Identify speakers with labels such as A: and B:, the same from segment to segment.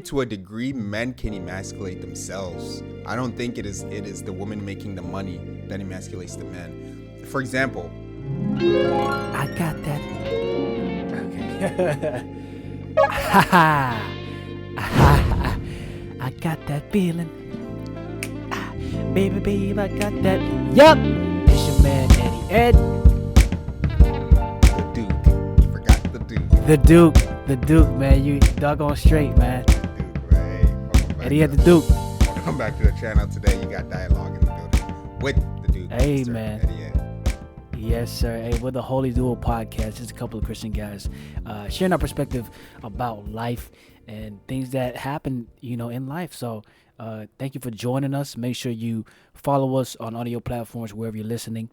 A: to a degree, men can emasculate themselves. I don't think it is the woman making the money that emasculates the men. For example,
B: I got that. Okay. I got that feeling. Baby, I got that. Yup. It's your man, EddyEd.
A: the Duke. You forgot the Duke.
B: The Duke, man. You doggone straight, man.
A: Duke, right?
B: EddyEd the Duke.
A: Welcome back to the channel today. You got dialogue in the building with the Duke.
B: Hey,
A: Mr.
B: man.
A: EddyEd.
B: Yes, sir. Hey, we're the Holy Duo podcast. Just a couple of Christian guys sharing our perspective about life and things that happen, in life. So thank you for joining us. Make sure you follow us on audio platforms wherever you're listening.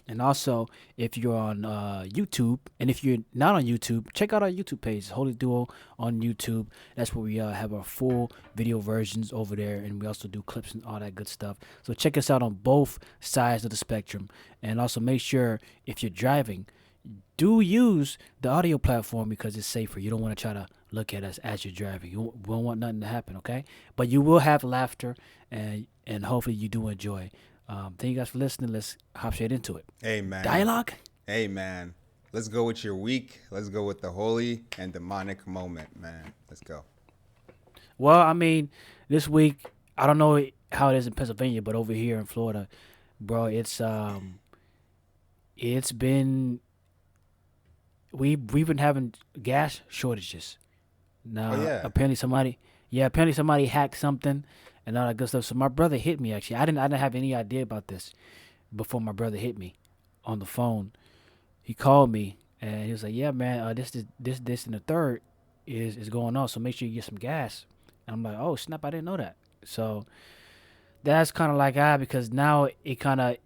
B: And also, if you're on YouTube, and if you're not on YouTube, check out our YouTube page, Holy Duo on YouTube. That's where we have our full video versions over there, and we also do clips and all that good stuff. So check us out on both sides of the spectrum. And also make sure, if you're driving, do use the audio platform because it's safer. You don't want to try to look at us as you're driving. You won't want nothing to happen, okay? But you will have laughter, and hopefully you do enjoy. Thank you guys for listening. Let's hop straight into it.
A: Hey, man.
B: Dialogue?
A: Hey, man. Let's go with your week. Let's go with the holy and demonic moment, man. Let's go.
B: Well, I mean, this week, I don't know how it is in Pennsylvania, but over here in Florida, bro, it's been we've been having gas shortages. Now, apparently somebody hacked something and all that good stuff. So my brother hit me, actually. I didn't have any idea about this before my brother hit me on the phone. He called me and he was like, "Yeah, man, this and the third is going on. So make sure you get some gas." And I'm like, "Oh snap! I didn't know that." So that's kind of like because now it kind of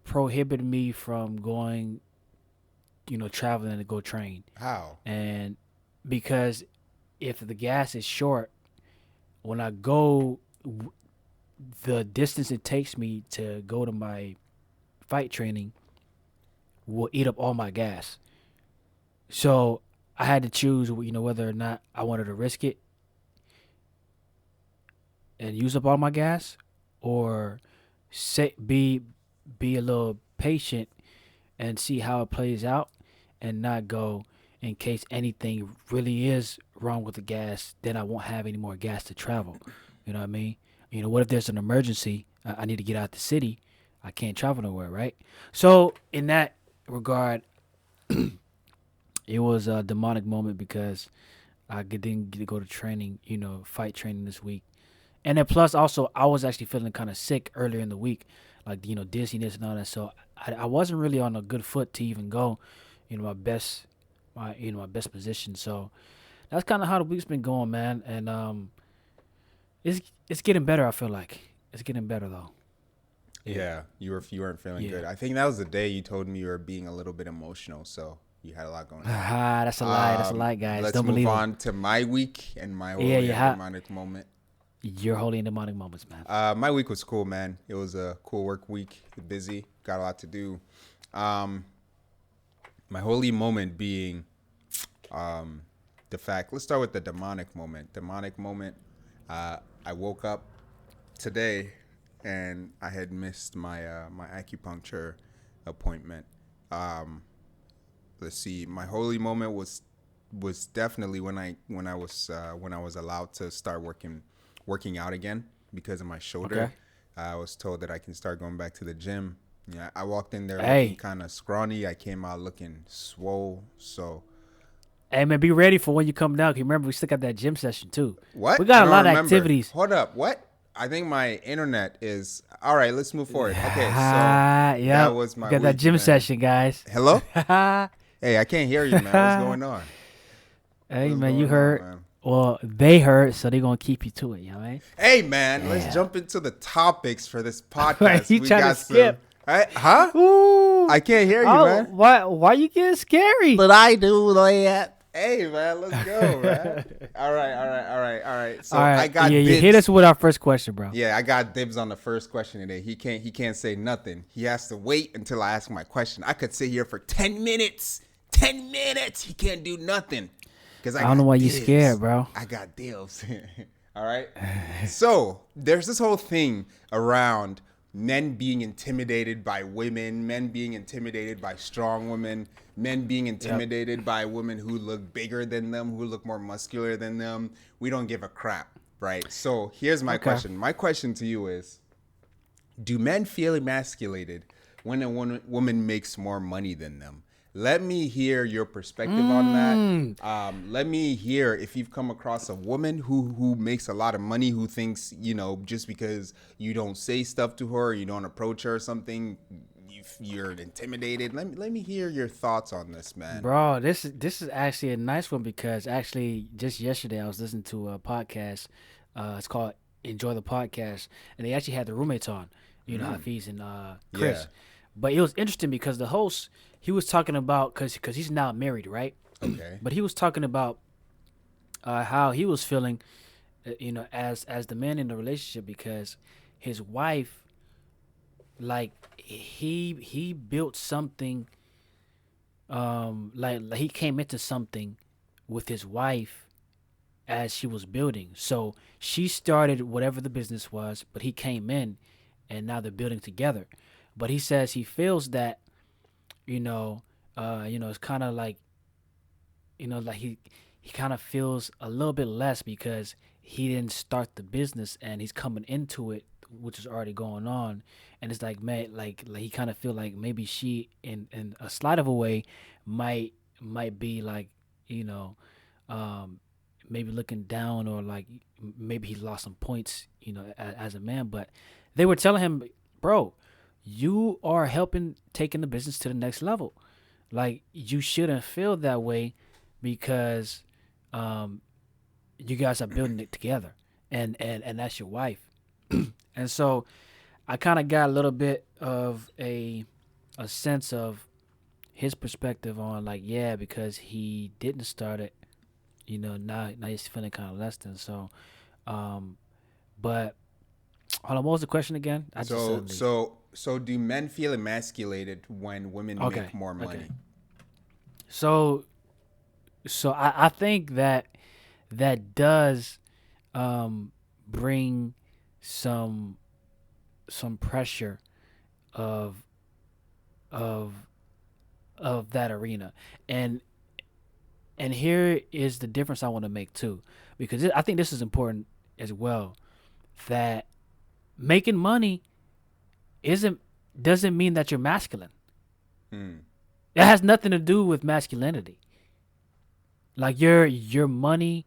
B: prohibited me from going, traveling to go train.
A: How?
B: And because if the gas is short, when I go, the distance it takes me to go to my fight training will eat up all my gas. So I had to choose, whether or not I wanted to risk it and use up all my gas, or be a little patient and see how it plays out, and not go in case anything really is wrong with the gas. Then I won't have any more gas to travel. You know what I mean? What if there's an emergency? I need to get out the city. I can't travel nowhere, right? So in that regard, it was a demonic moment because I didn't get to go to training, fight training this week. And then plus also I was actually feeling kind of sick earlier in the week, like, dizziness and all that. So I wasn't really on a good foot to even go, my best position. So that's kind of how the week's been going, man. And it's getting better. I feel like it's getting better though.
A: Yeah, you weren't feeling good. I think that was the day you told me you were being a little bit emotional, so you had a lot going on.
B: That's a lie. That's a lie, guys.
A: Let's
B: Don't
A: move
B: believe
A: on to my week and my holy and demonic moment.
B: Your holy and demonic moments, man.
A: My week was cool, man. It was a cool work week. Busy, got a lot to do. My holy moment being the fact. Let's start with the demonic moment. Demonic moment. I woke up today and I had missed my my acupuncture appointment. Let's see. My holy moment was definitely when I was allowed to start working out again because of my shoulder.
B: Okay.
A: I was told that I can start going back to the gym. Yeah, I walked in there looking kind of scrawny. I came out looking swole. So,
B: hey man, be ready for when you come down. 'Cause remember, we still got that gym session too.
A: What?
B: We got a lot of activities.
A: Hold up. What? I think my internet is all right. Let's move forward. Okay, so
B: that
A: was my
B: got that
A: week,
B: gym
A: man.
B: session, guys.
A: Hello? Hey, I can't hear you, man. What's going on?
B: Hey
A: What's
B: man,
A: going
B: you
A: on,
B: heard.
A: man?
B: Well, they heard, so they're gonna keep you to it. You know what I mean?
A: Hey, man, let's jump into the topics for this podcast.
B: You trying to skip?
A: Huh?
B: Ooh.
A: I can't hear you, man.
B: Why you getting scary?
C: But I do that.
A: Hey, man, let's go, man. All right. So
B: All right.
A: I got
B: you
A: dibs.
B: hit us with our first question, bro.
A: Yeah, I got dibs on the first question today. He can't say nothing. He has to wait until I ask my question. I could sit here for 10 minutes. 10 minutes. He can't do nothing. because I
B: I don't know
A: got
B: why you scared,
A: deals.
B: bro.
A: I got deals. All right. So there's this whole thing around men being intimidated by women, men being intimidated by strong women, men being
B: Yep.
A: intimidated by women who look bigger than them, who look more muscular than them. We don't give a crap, right? So here's my
B: Okay.
A: question. My question to you is, do men feel emasculated when a woman makes more money than them? Let me hear your perspective on that.
B: Mm.
A: Let me hear if you've come across a woman who makes a lot of money, who thinks, just because you don't say stuff to her, or you don't approach her or something, you're intimidated. Let me hear your thoughts on this, man.
B: Bro, this is actually a nice one because actually just yesterday I was listening to a podcast. It's called Enjoy the Podcast, and they actually had the roommates on, Hafiz and
A: Yeah.
B: Chris. But it was interesting because the host he was talking about because he's now married, right?
A: Okay.
B: But he was talking about how he was feeling, as the man in the relationship because his wife, like he built something, like he came into something with his wife as she was building. So she started whatever the business was, but he came in, and now they're building together. But he says he feels that it's kind of like like he kind of feels a little bit less because he didn't start the business and he's coming into it, which is already going on. And it's like, man, like he kind of feel like maybe she in a slight of a way might be like, you know um maybe looking down, or like maybe he lost some points, as a man. But they were telling him, bro, you are helping taking the business to the next level. Like, you shouldn't feel that way because um you guys are building it together, and that's your wife. And so I kind of got a little bit of a sense of his perspective on, like, yeah, because he didn't start it, now he's feeling kind of less than. So um but hold on, what was the question again? I just
A: So
B: suddenly.
A: so do men feel emasculated when women make
B: Okay.
A: more
B: Okay.
A: money?
B: So I think that does bring some pressure of of of that arena. And and here is the difference I want to make too, because I think this is important as well, that making money isn't doesn't mean that you're masculine.
A: Hmm.
B: It has nothing to do with masculinity. Like your money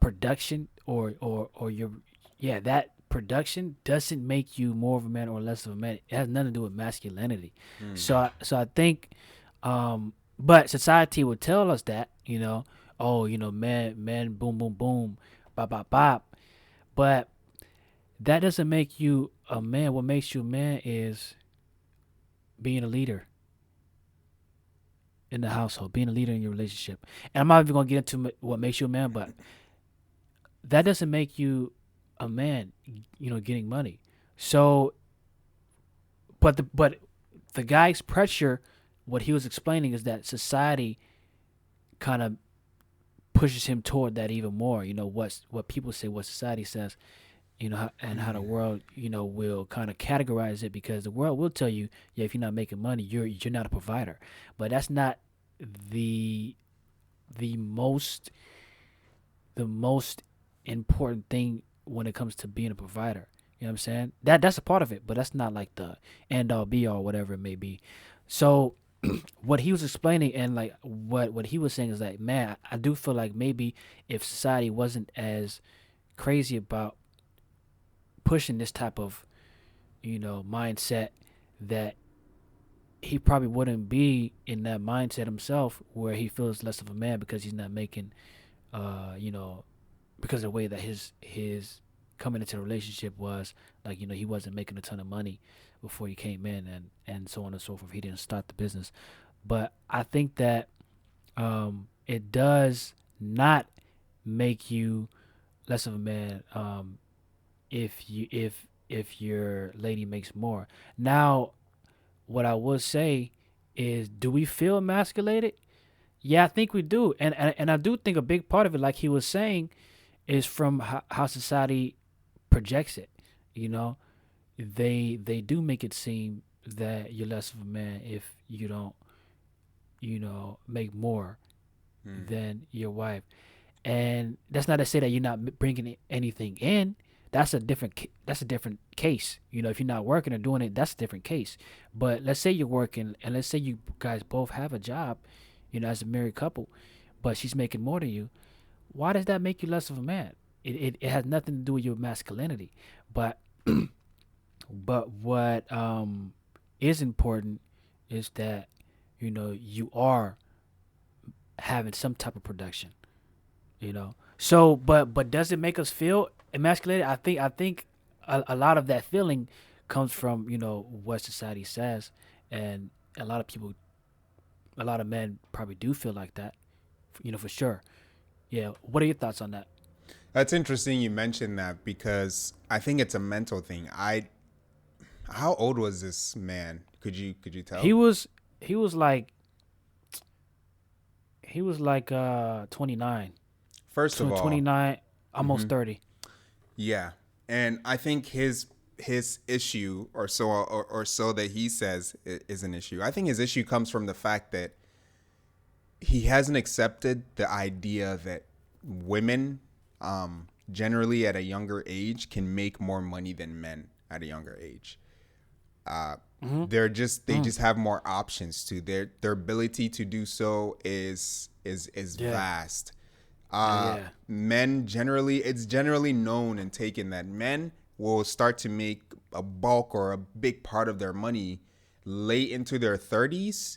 B: production, or your, yeah, that production doesn't make you more of a man or less of a man. It has nothing to do with masculinity.
A: Hmm.
B: So I think, but society would tell us that, oh, man, boom, boom, boom, bop, bop, bop. But that doesn't make you a man. What makes you a man is being a leader in the household, being a leader in your relationship. And I'm not even gonna get into what makes you a man, but that doesn't make you a man, getting money. So, but the guy's pressure, what he was explaining is that society kind of pushes him toward that even more. What people say, what society says, and how the world, will kind of categorize it, because the world will tell you, yeah, if you're not making money, you're not a provider. But that's not the the most the most important thing when it comes to being a provider. You know what I'm saying? That's a part of it, but that's not like the end all be all, whatever it may be. So what he was explaining, and like what he was saying, is like, man, I do feel like maybe if society wasn't as crazy about pushing this type of, mindset, that he probably wouldn't be in that mindset himself, where he feels less of a man because he's not making, you know, because of the way that his coming into the relationship was, like, he wasn't making a ton of money before he came in, and so on and so forth. He didn't start the business. But I think that it does not make you less of a man, if your lady makes more. Now, what I would say is, do we feel emasculated? Yeah, I think we do, and I do think a big part of it, like he was saying, is from how society projects it. You know, they do make it seem that you're less of a man if you don't, make more
A: Mm.
B: than your wife. And that's not to say that you're not bringing anything in. That's a different case. If you're not working or doing it, that's a different case. But let's say you're working, and let's say you guys both have a job, as a married couple, but she's making more than you. Why does that make you less of a man? It has nothing to do with your masculinity. But what is important is that you are having some type of production. So but does it make us feel emasculated? I think a lot of that feeling comes from what society says, and a lot of people, a lot of men probably do feel like that, for sure. Yeah, what are your thoughts on that?
A: That's interesting you mentioned that because I think it's a mental thing. How old was this man? Could you
B: he
A: tell?
B: was he was like he was like 29,
A: First of all,
B: 29, almost 30.
A: yeah, and I think his issue or so that he says is an issue. I think his issue comes from the fact that he hasn't accepted the idea that women, generally at a younger age, can make more money than men at a younger age.
B: Mm-hmm.
A: They just have more options to their ability to do so is
B: Yeah.
A: vast.
B: Yeah.
A: Men generally, it's generally known and taken that men will start to make a bulk or a big part of their money late into their 30s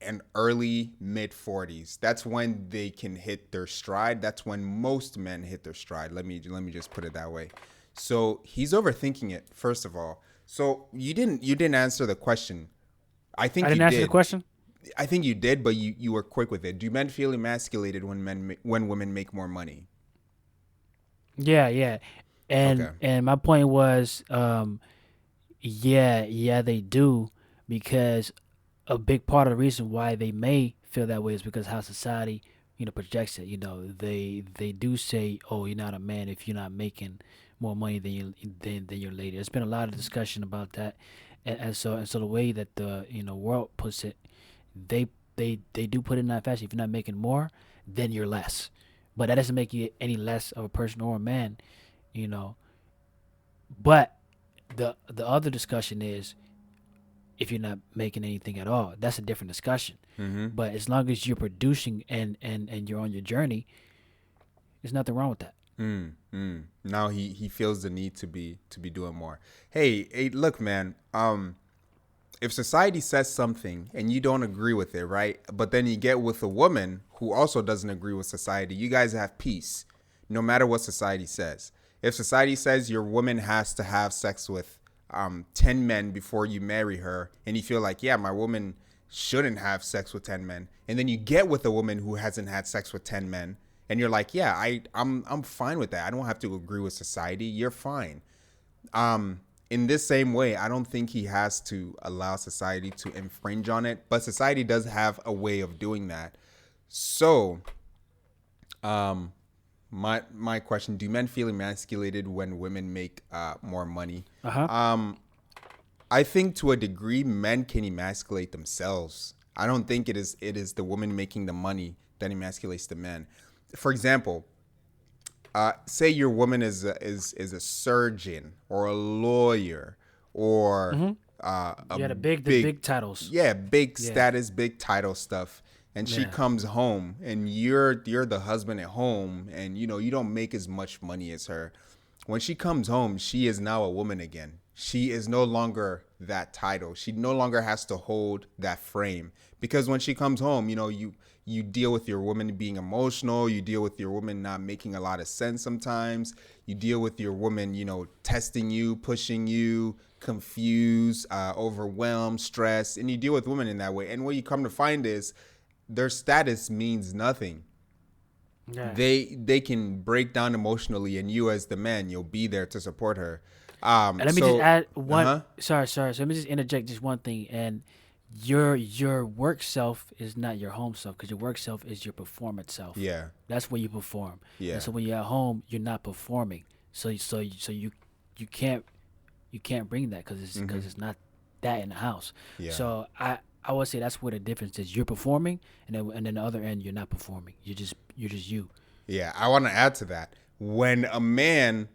A: and early mid 40s. That's when they can hit their stride. That's when most men hit their stride. Let me just put it that way. So he's overthinking it, first of all. So you didn't answer the question. I
B: I
A: think you
B: didn't answer the
A: did.
B: question.
A: I think you did, but you were quick with it. Do men feel emasculated when women make more money?
B: Yeah, yeah.
A: Okay.
B: And my point was, yeah, they do, because a big part of the reason why they may feel that way is because how society, projects it. They do say, "Oh, you're not a man if you're not making more money than your lady." There's been a lot of discussion about that, and so the way that the world puts it, they they do put it in that fashion. If you're not making more, then you're less. But that doesn't make you any less of a person or a man, you know. But the other discussion is, if you're not making anything at all, that's a different discussion.
A: Mm-hmm.
B: But as long as you're producing and you're on your journey, there's nothing wrong with that.
A: Now he feels the need to be doing more. Hey, look, man. If society says something and you don't agree with it, right? But then you get with a woman who also doesn't agree with society, you guys have peace, no matter what society says. If society says your woman has to have sex with 10 men before you marry her, and you feel like, yeah, my woman shouldn't have sex with 10 men, and then you get with a woman who hasn't had sex with 10 men, and you're like, yeah, I'm fine with that. I don't have to agree with society. You're fine. In this same way, I don't think he has to allow society to infringe on it, but society does have a way of doing that. So, um, my question: do men feel emasculated when women make more money?
B: Uh huh.
A: I think to a degree, men can emasculate themselves. I don't think it is the woman making the money that emasculates the men. For example, say your woman is a surgeon or a lawyer or
B: Mm-hmm.
A: a
B: Yeah, the
A: big,
B: big titles.
A: yeah, big
B: Yeah.
A: status, big title stuff, and she
B: Yeah.
A: comes home and you're the husband at home, and you don't make as much money as her. When she comes home, she is now a woman again. She is no longer that title. She no longer has to hold that frame, because when she comes home, you deal with your woman being emotional, you deal with your woman not making a lot of sense sometimes, you deal with your woman, testing you, pushing you, confused, overwhelmed, stressed, and you deal with women in that way. And what you come to find is their status means nothing.
B: Yeah.
A: They can break down emotionally, and you as the man, you'll be there to support her.
B: And let me just
A: So
B: add
A: uh
B: one.
A: huh.
B: Sorry. So let me just interject just one thing. And your work self is not your home self, because your work self is your performance self.
A: Yeah.
B: That's where you perform. And
A: Yeah.
B: so when you're at home, you're not performing. You can't bring that,
A: Mm-hmm.
B: because it's not that in the house.
A: Yeah.
B: So I would say that's where the difference is. You're performing, and then the other end, you're not performing. You're just you.
A: Yeah. I want to add to that. When a man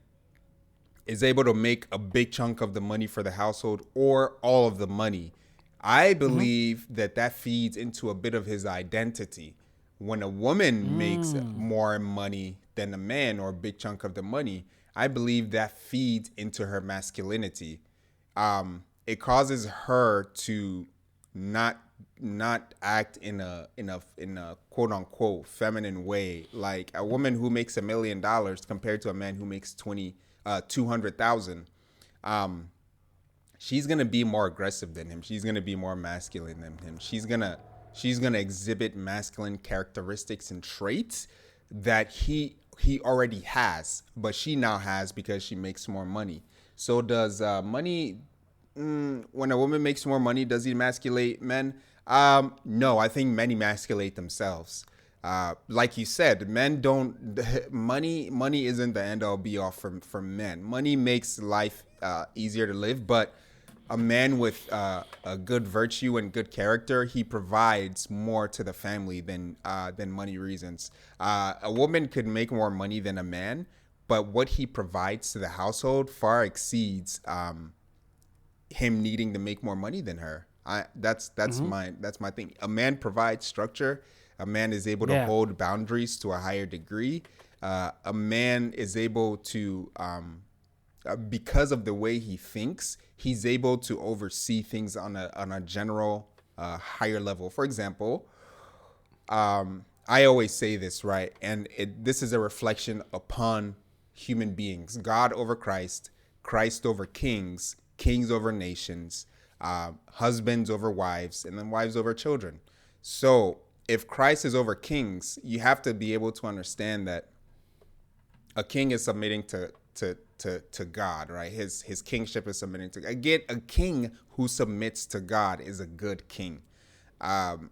A: is able to make a big chunk of the money for the household or all of the money, I
B: Mhm.
A: believe that that feeds into a bit of his identity. When a woman makes
B: Mm.
A: more money than a man or a big chunk of the money, I believe that feeds into her masculinity. It causes her to not not act in a quote unquote feminine way, like a woman who makes $1 million compared to a man who makes 200,000. um she's gonna be more aggressive than him. She's gonna be more masculine than him. She's gonna exhibit masculine characteristics and traits that he already has, but she now has because she makes more money. So does money? When a woman makes more money, does he emasculate men? No, I think men emasculate themselves. Like you said, men don't. Money isn't the end all be all for men. Money makes life easier to live, but a man with a good virtue and good character, he provides more to the family than money reasons. A woman could make more money than a man, but what he provides to the household far exceeds him needing to make more money than her.
B: Mhm.
A: That's my thing. A man provides structure. A man is able to
B: Yeah.
A: hold boundaries to a higher degree. A man is able to because of the way he thinks, he's able to oversee things on a general higher level. For example, I always say this, right, and this is a reflection upon human beings: God over Christ, Christ over kings, kings over nations, husbands over wives, and then wives over children. So if Christ is over kings, you have to be able to understand that a king is submitting to God, right? His kingship is submitting to. Again, a king who submits to God is a good king. Um,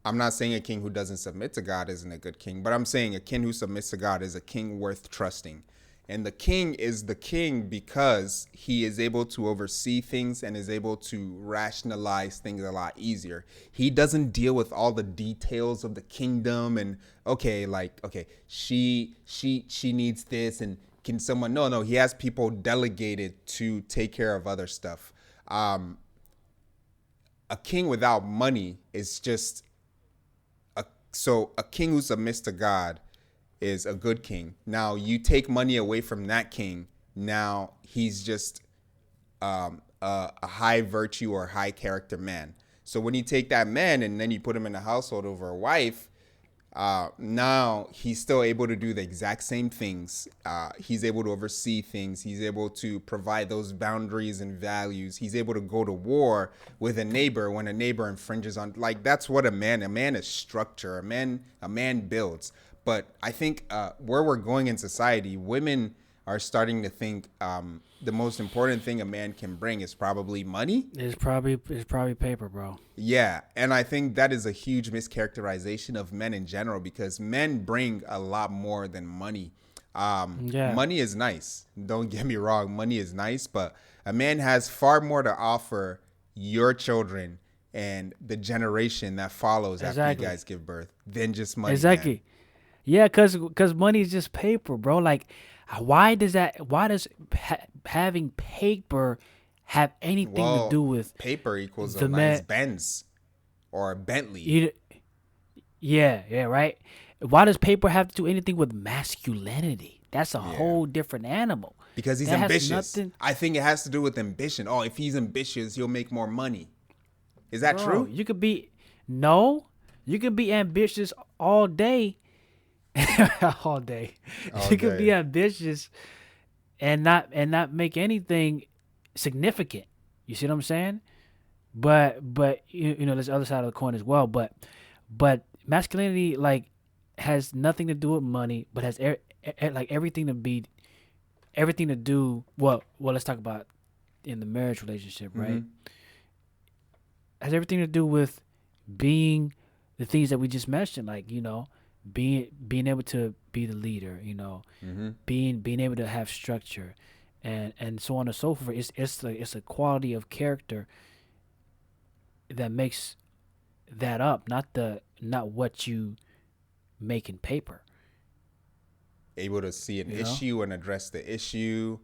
A: I'm not saying a king who doesn't submit to God isn't a good king, but I'm saying a king who submits to God is a king worth trusting. And the king is the king because he is able to oversee things and is able to rationalize things a lot easier. He doesn't deal with all the details of the kingdom and okay, like okay, she needs this and can someone no, he has people delegated to take care of other stuff. Um, a king without money is just so a king who submits to God is a good king. Now you take money away from that king. Now he's just a high virtue or high character man. So when you take that man and then you put him in a household over a wife, now he's still able to do the exact same things. He's able to oversee things. He's able to provide those boundaries and values. He's able to go to war with a neighbor when a neighbor infringes on. Like that's what a man. A man is structure. A man builds. But I think where we're going in society, women are starting to think the most important thing a man can bring is probably money.
B: It's probably paper, bro.
A: Yeah, and I think that is a huge mischaracterization of men in general because men bring a lot more than money.
B: Yeah.
A: Money is nice. Don't get me wrong, money is nice, but a man has far more to offer your children and the generation that follows after you
B: Exactly.
A: guys give birth than just money, man.
B: Exactly. Yeah, cause money is just paper, bro. Like, why does that? Why does having paper have anything to
A: Well,
B: do with
A: paper equals a
B: the
A: nice
B: man?
A: Benz or a Bentley.
B: You, yeah, yeah, right. Why does paper have to do anything with masculinity? That's a
A: Yeah.
B: whole different animal.
A: Because he's
B: That has
A: ambitious.
B: nothing,
A: I think it has to do with ambition. Oh, if he's ambitious, he'll make more money. Is that
B: bro.
A: true?
B: You could be no, you can be ambitious all day, all day.
A: All
B: You could be
A: day.
B: ambitious and not make anything significant. You see what I'm saying? But there's the other side of the coin as well. But masculinity like has nothing to do with money, but has like everything to do. Well, let's talk about in the marriage relationship, right?
A: Mm-hmm.
B: has everything to do with being the things that we just mentioned, like being able to be the leader,
A: Mm-hmm.
B: being able to have structure, and so on and so forth. It's a quality of character that makes that up, not what you make in paper.
A: Able to see an
B: You know?
A: issue and address the issue,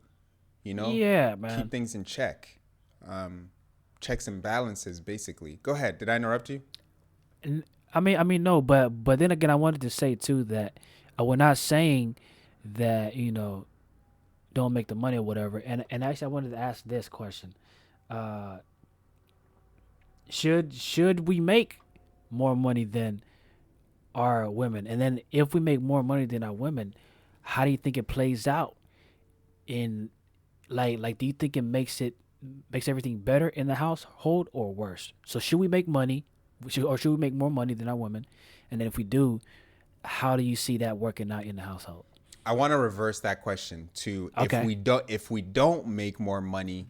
A: you know,
B: Yeah,
A: keep
B: man.
A: things in check. Um, Checks and balances, basically. Go ahead. Did I interrupt you?
B: And I mean, no, but then again, I wanted to say too that we're not saying that don't make the money or whatever. And actually, I wanted to ask this question: uh, should we make more money than our women? And then if we make more money than our women, how do you think it plays out in do you think it makes everything better in the household or worse? So should we make money, or should we make more money than our women? And then if we do, how do you see that working out in the household?
A: I want to reverse that question to
B: Okay.
A: if we don't make more money,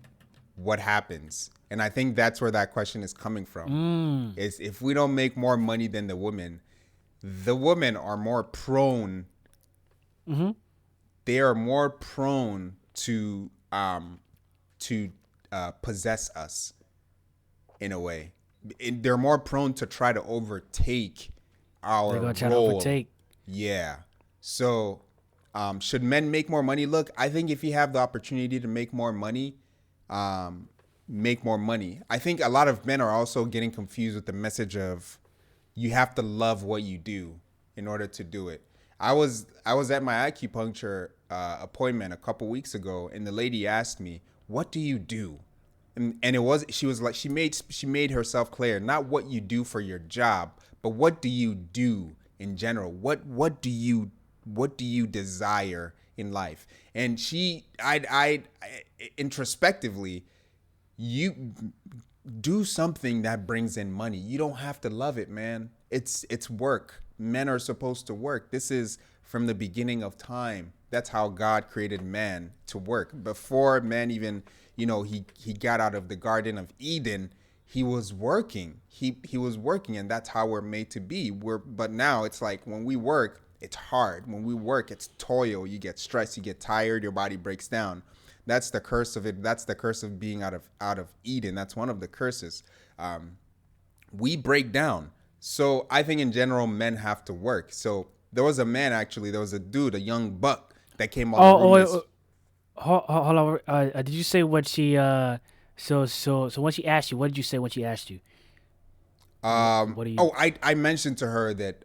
A: what happens? And I think that's where that question is coming from.
B: Mm.
A: Is if we don't make more money than the women are more prone.
B: Mm-hmm.
A: They are more prone to possess us in a way. They're more prone to try to overtake
B: They're
A: our
B: gonna try to
A: role.
B: overtake.
A: Yeah. So, should men make more money? Look, I think if you have the opportunity to um, make more money. I think a lot of men are also getting confused with the message of you have to love what you do in order to do it. I was at my acupuncture appointment a couple weeks ago, and the lady asked me, "What do you do?" And it was she was like she made herself clear, not what you do for your job, but what do you do in general. What do you desire in life? And I introspectively, you do something that brings in money. You don't have to love it, man. It's work. Men are supposed to work. This is from the beginning of time. That's how God created man, to work. Before man even, he got out of the Garden of Eden, he was working. He was working, and that's how we're made to be. But now it's like when we work, it's hard. When we work, it's toil. You get stressed, you get tired, your body breaks down. That's the curse of it. That's the curse of being out of Eden. That's one of the curses. We break down. So I think in general, men have to work. So there was a man, actually. There was a dude, a young buck, that came on the
B: Oh, wait,
A: roommates.
B: hold on. Did you say what she? So when she asked you, what did you say when she asked you? What do you?
A: Oh, I mentioned to her that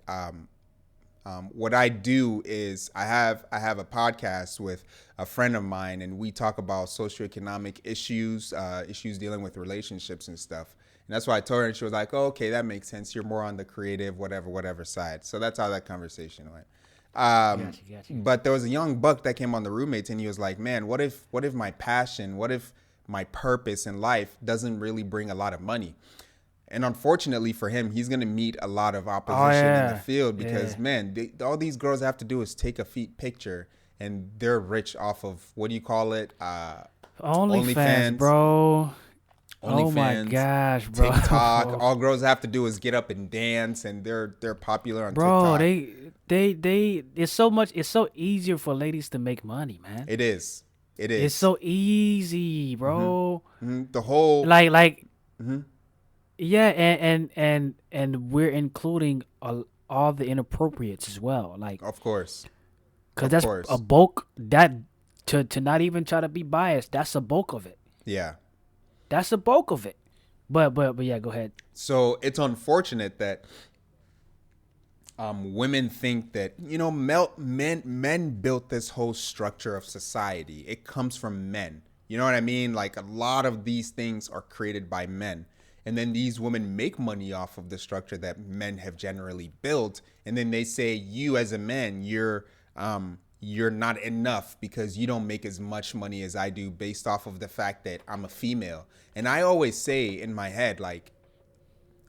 A: what I do is I have a podcast with a friend of mine, and we talk about socioeconomic issues, issues dealing with relationships and stuff. And that's why I told her, and she was like, "Oh, okay, that makes sense. You're more on the creative, whatever side." So that's how that conversation went.
B: Got you. Got you.
A: But there was a young buck that came on the roommates, and he was like, "Man, what if my passion, what if my purpose in life doesn't really bring a lot of money?" And unfortunately for him, he's going to meet a lot of
B: Oh
A: opposition in the
B: yeah,
A: field because,
B: yeah.
A: man, all these girls have to do is take a feet picture, and they're rich off of, what do you call it?
B: OnlyFans,
A: OnlyFans,
B: bro. Oh my
A: OnlyFans,
B: gosh,
A: TikTok.
B: bro.
A: All girls have to do is get up and dance, and they're popular on
B: Bro,
A: TikTok.
B: they. It's so much. It's so easier for ladies to make money, man.
A: It is. It
B: It's
A: is.
B: so easy, bro.
A: The whole.
B: Like
A: hmm
B: yeah, and we're including all the inappropriates as well. Like,
A: Of course.
B: cause
A: Of
B: that's a
A: course.
B: bulk that to not even try to be biased. That's a bulk of it.
A: Yeah.
B: That's a bulk of it. But yeah, go ahead.
A: So it's unfortunate that women think that men built this whole structure of society. It comes from men. You know what I mean? Like, a lot of these things are created by men, and then these women make money off of the structure that men have generally built. And then they say, you as a man, you're not enough because you don't make as much money as I do, based off of the fact that I'm a female. And I always say in my head, like,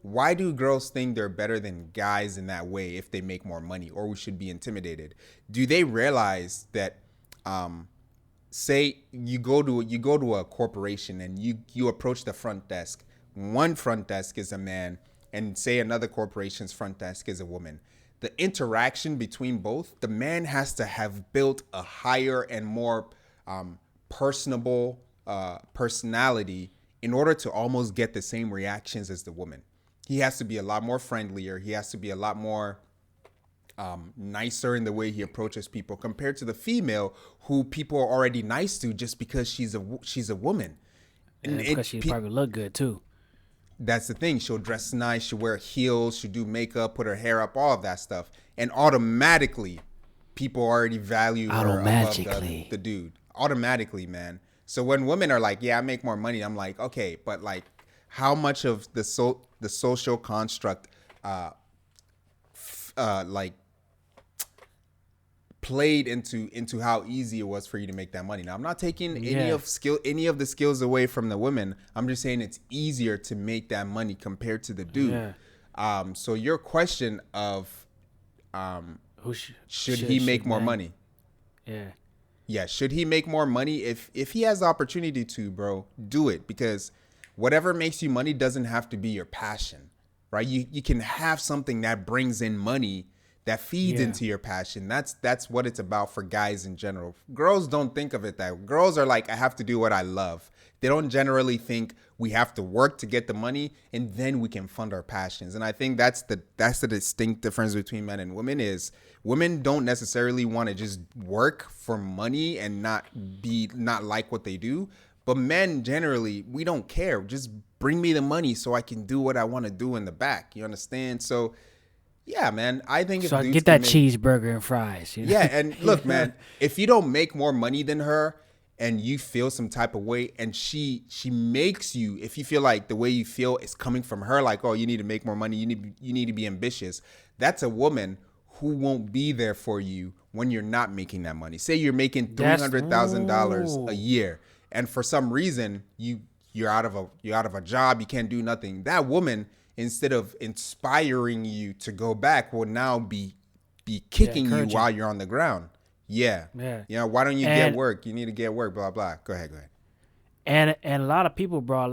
A: why do girls think they're better than guys in that way if they make more money, or we should be intimidated? Do they realize that, um, say you go to a corporation and you approach the front desk? one front desk is a man and say another corporation's front desk is a woman, the interaction between both, the man has to have built a higher and more personable personality in order to almost get the same reactions as the woman. He has to be a lot more friendlier. He has to be a lot more nicer in the way he approaches people compared to the female who people are already nice to just because she's a woman.
B: And because she probably look good too.
A: That's the thing. She'll dress nice. She'll wear heels. She'll do makeup, put her hair up, all of that stuff. And automatically, people already value her above the dude. Automatically, man. So when women are like, yeah, I make more money, I'm like, okay, but like how much of the social construct like played into how easy it was for you to make that money. Now I'm not taking any of the skills away from the women. I'm just saying it's easier to make that money compared to the dude. So your question of should he make more money? Yeah, should he make more money? If he has the opportunity to, bro, do it, because whatever makes you money doesn't have to be your passion, right? You can have something that brings in money that feeds into your passion. That's what it's about for guys in general. Girls don't think of it that way. Girls are like, I have to do what I love. They don't generally think we have to work to get the money and then we can fund our passions. And I think that's the distinct difference between men and women is women don't necessarily want to just work for money and not like what they do. But men generally, we don't care. Just bring me the money so I can do what I want to do in the back. You understand? So yeah, man. I think
B: so. Get that cheeseburger and fries. You know?
A: Yeah, and look, man. If you don't make more money than her, and you feel some type of way, and she makes you, if you feel like the way you feel is coming from her, like, oh, you need to make more money, you need to be ambitious. That's a woman who won't be there for you when you're not making that money. Say you're making $300,000 a year, and for some reason you're out of a job, you can't do nothing. That woman, instead of inspiring you to go back, will now be kicking you while you're on the ground. Yeah. You know, why don't you get work? You need to get work, blah, blah. Go ahead.
B: And a lot of people, bro,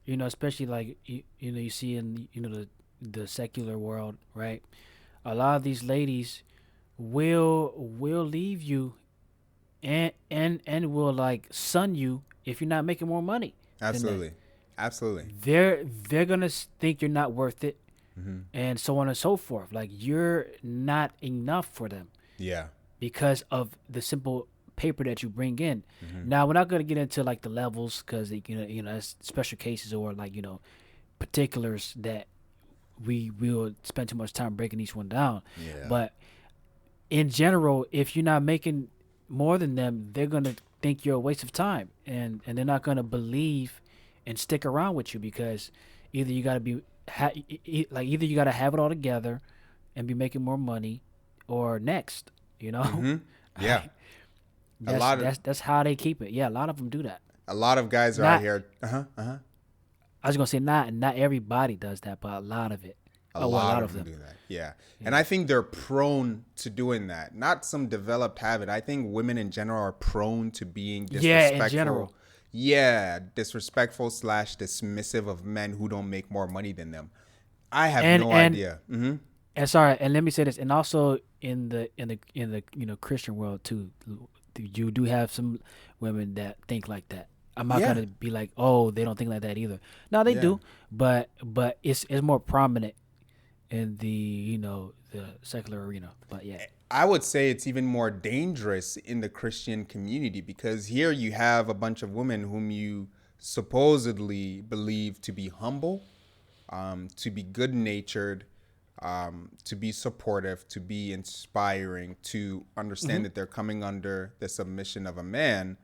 B: you know, especially like, you know, you see in, you know, the secular world, right? A lot of these ladies will leave you and will like sun you if you're not making more money.
A: Absolutely.
B: They're going to think you're not worth it, and so on and so forth. Like, you're not enough for them.
A: Yeah.
B: Because of the simple paper that you bring in. Now, we're not going to get into like the levels, because you know that's special cases, or like, you know, particulars that we will spend too much time breaking each one down.
A: Yeah.
B: But in general, if you're not making more than them, they're going to think you're a waste of time, and they're not going to believe and stick around with you, because either you got to be either you got to have it all together and be making more money, or next. You know,
A: yeah,
B: that's how they keep it. Yeah, a lot of them do that.
A: A lot of guys are out here.
B: I was gonna say not everybody does that, but a lot of it.
A: A lot of them do that. Yeah, and I think they're prone to doing that. Not some developed habit. I think women in general are prone to being disrespectful.
B: Yeah, in general.
A: Yeah, disrespectful / dismissive of men who don't make more money than them. I have no idea.
B: And sorry, and let me say this, and also in the you know, Christian world too, you do have some women that think like that. I'm not gonna be like, oh, they don't think like that either. No, they do, but it's more prominent in the, you know, the secular arena. But yeah,
A: I would say it's even more dangerous in the Christian community, because here you have a bunch of women whom you supposedly believe to be humble, to be good-natured, to be supportive, to be inspiring, to understand that they're coming under the submission of a man.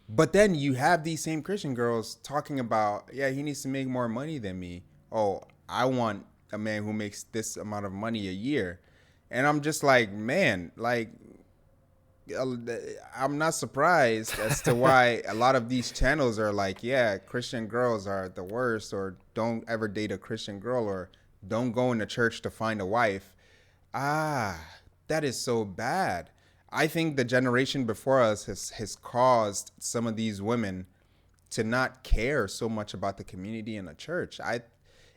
A: But then you have these same Christian girls talking about, yeah, he needs to make more money than me. Oh, I want a man who makes this amount of money a year. And I'm just like, man, like, I'm not surprised as to why a lot of these channels are like, yeah, Christian girls are the worst, or don't ever date a Christian girl, or don't go into church to find a wife. That is so bad. I think the generation before us has caused some of these women to not care so much about the community and the church.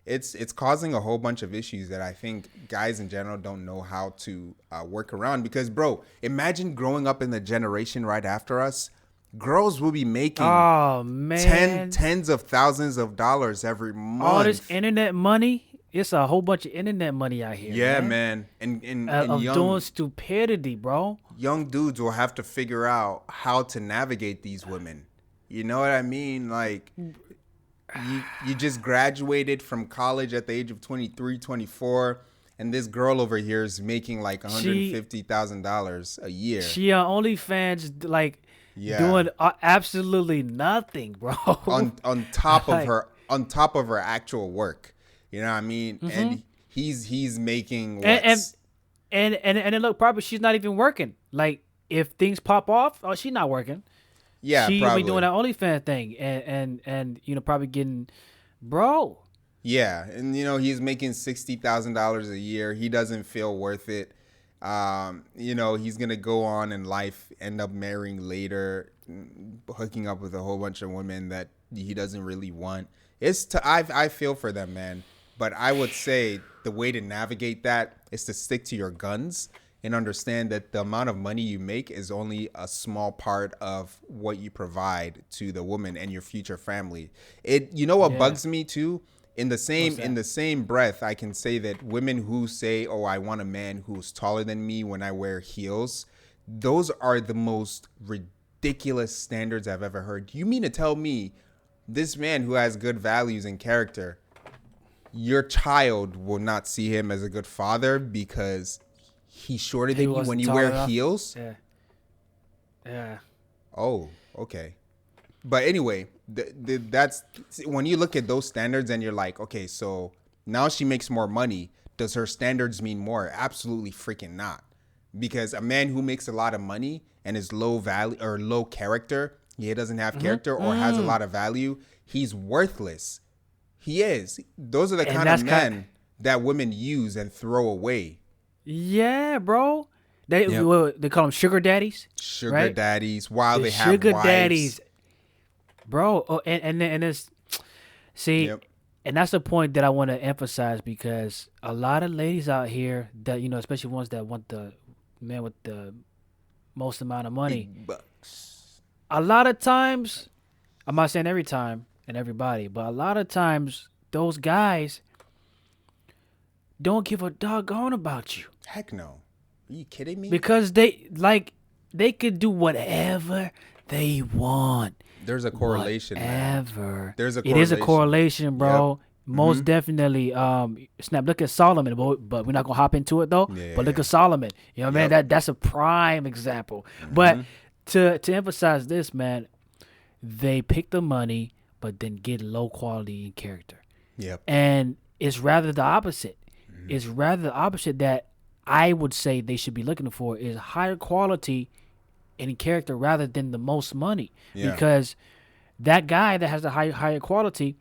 A: It's causing a whole bunch of issues that I think guys in general don't know how to work around. Because, bro, imagine growing up in the generation right after us. Girls will be making
B: Oh man,
A: tens of thousands of dollars every
B: all this
A: month.
B: internet money. It's a whole bunch of internet money out here,
A: Yeah,
B: man.
A: man. And
B: Of doing stupidity, bro.
A: young dudes will have to figure out how to navigate these women. You know what I mean? Like, you just graduated from college at the age of 23, 24, and this girl over here is making like $150,000 a year.
B: She on OnlyFans, like,
A: Yeah.
B: doing absolutely nothing, bro.
A: on top of
B: Like-
A: her actual work. You know what I mean? And he's making what?
B: and look, probably she's not even working. Like, if things pop off, oh, she's not working.
A: Yeah,
B: She
A: probably
B: be doing that OnlyFans thing, and probably getting, bro.
A: Yeah, and he's making $60,000 a year. He doesn't feel worth it. He's gonna go on in life, end up marrying later, hooking up with a whole bunch of women that he doesn't really want. I feel for them, man. But I would say the way to navigate that is to stick to your guns and understand that the amount of money you make is only a small part of what you provide to the woman and your future family. What bugs me too? In the same breath, I can say that women who say, "Oh, I want a man who's taller than me when I wear heels," those are the most ridiculous standards I've ever heard. You mean to tell me this man who has good values and character, your child will not see him as a good father because he's shorter than you when you wear heels?
B: Yeah.
A: Oh, okay. But anyway, that's when you look at those standards and you're like, okay, so now she makes more money. Does her standards mean more? Absolutely freaking not. Because a man who makes a lot of money and is low value or low character, he doesn't have character or has a lot of value, he's worthless. He is. Those are the kind of men that women use and throw away.
B: Yeah, bro. They call them sugar daddies.
A: Sugar daddies while they have
B: sugar
A: wives.
B: Daddies, bro. Oh, and it's and that's the point that I want to emphasize, because a lot of ladies out here that especially ones that want the man with the most amount of money.
A: Big bucks.
B: A lot of times, I'm not saying every time and everybody, but a lot of times those guys don't give a doggone about you.
A: Heck no. Are you kidding me?
B: Because they could do whatever they want.
A: There's a correlation.
B: Whatever.
A: There's a
B: correlation. It is a correlation, bro.
A: Yep.
B: Most definitely. Snap. Look at Solomon, but we're not gonna hop into it though.
A: Yeah.
B: But look at Solomon. You know what I mean? That's a prime example. But to emphasize this, man, they pick the money, but then get low quality in character.
A: Yep.
B: And it's rather the opposite. It's rather the opposite that I would say they should be looking for is higher quality in character rather than the most money.
A: Yeah.
B: Because that guy that has the higher quality,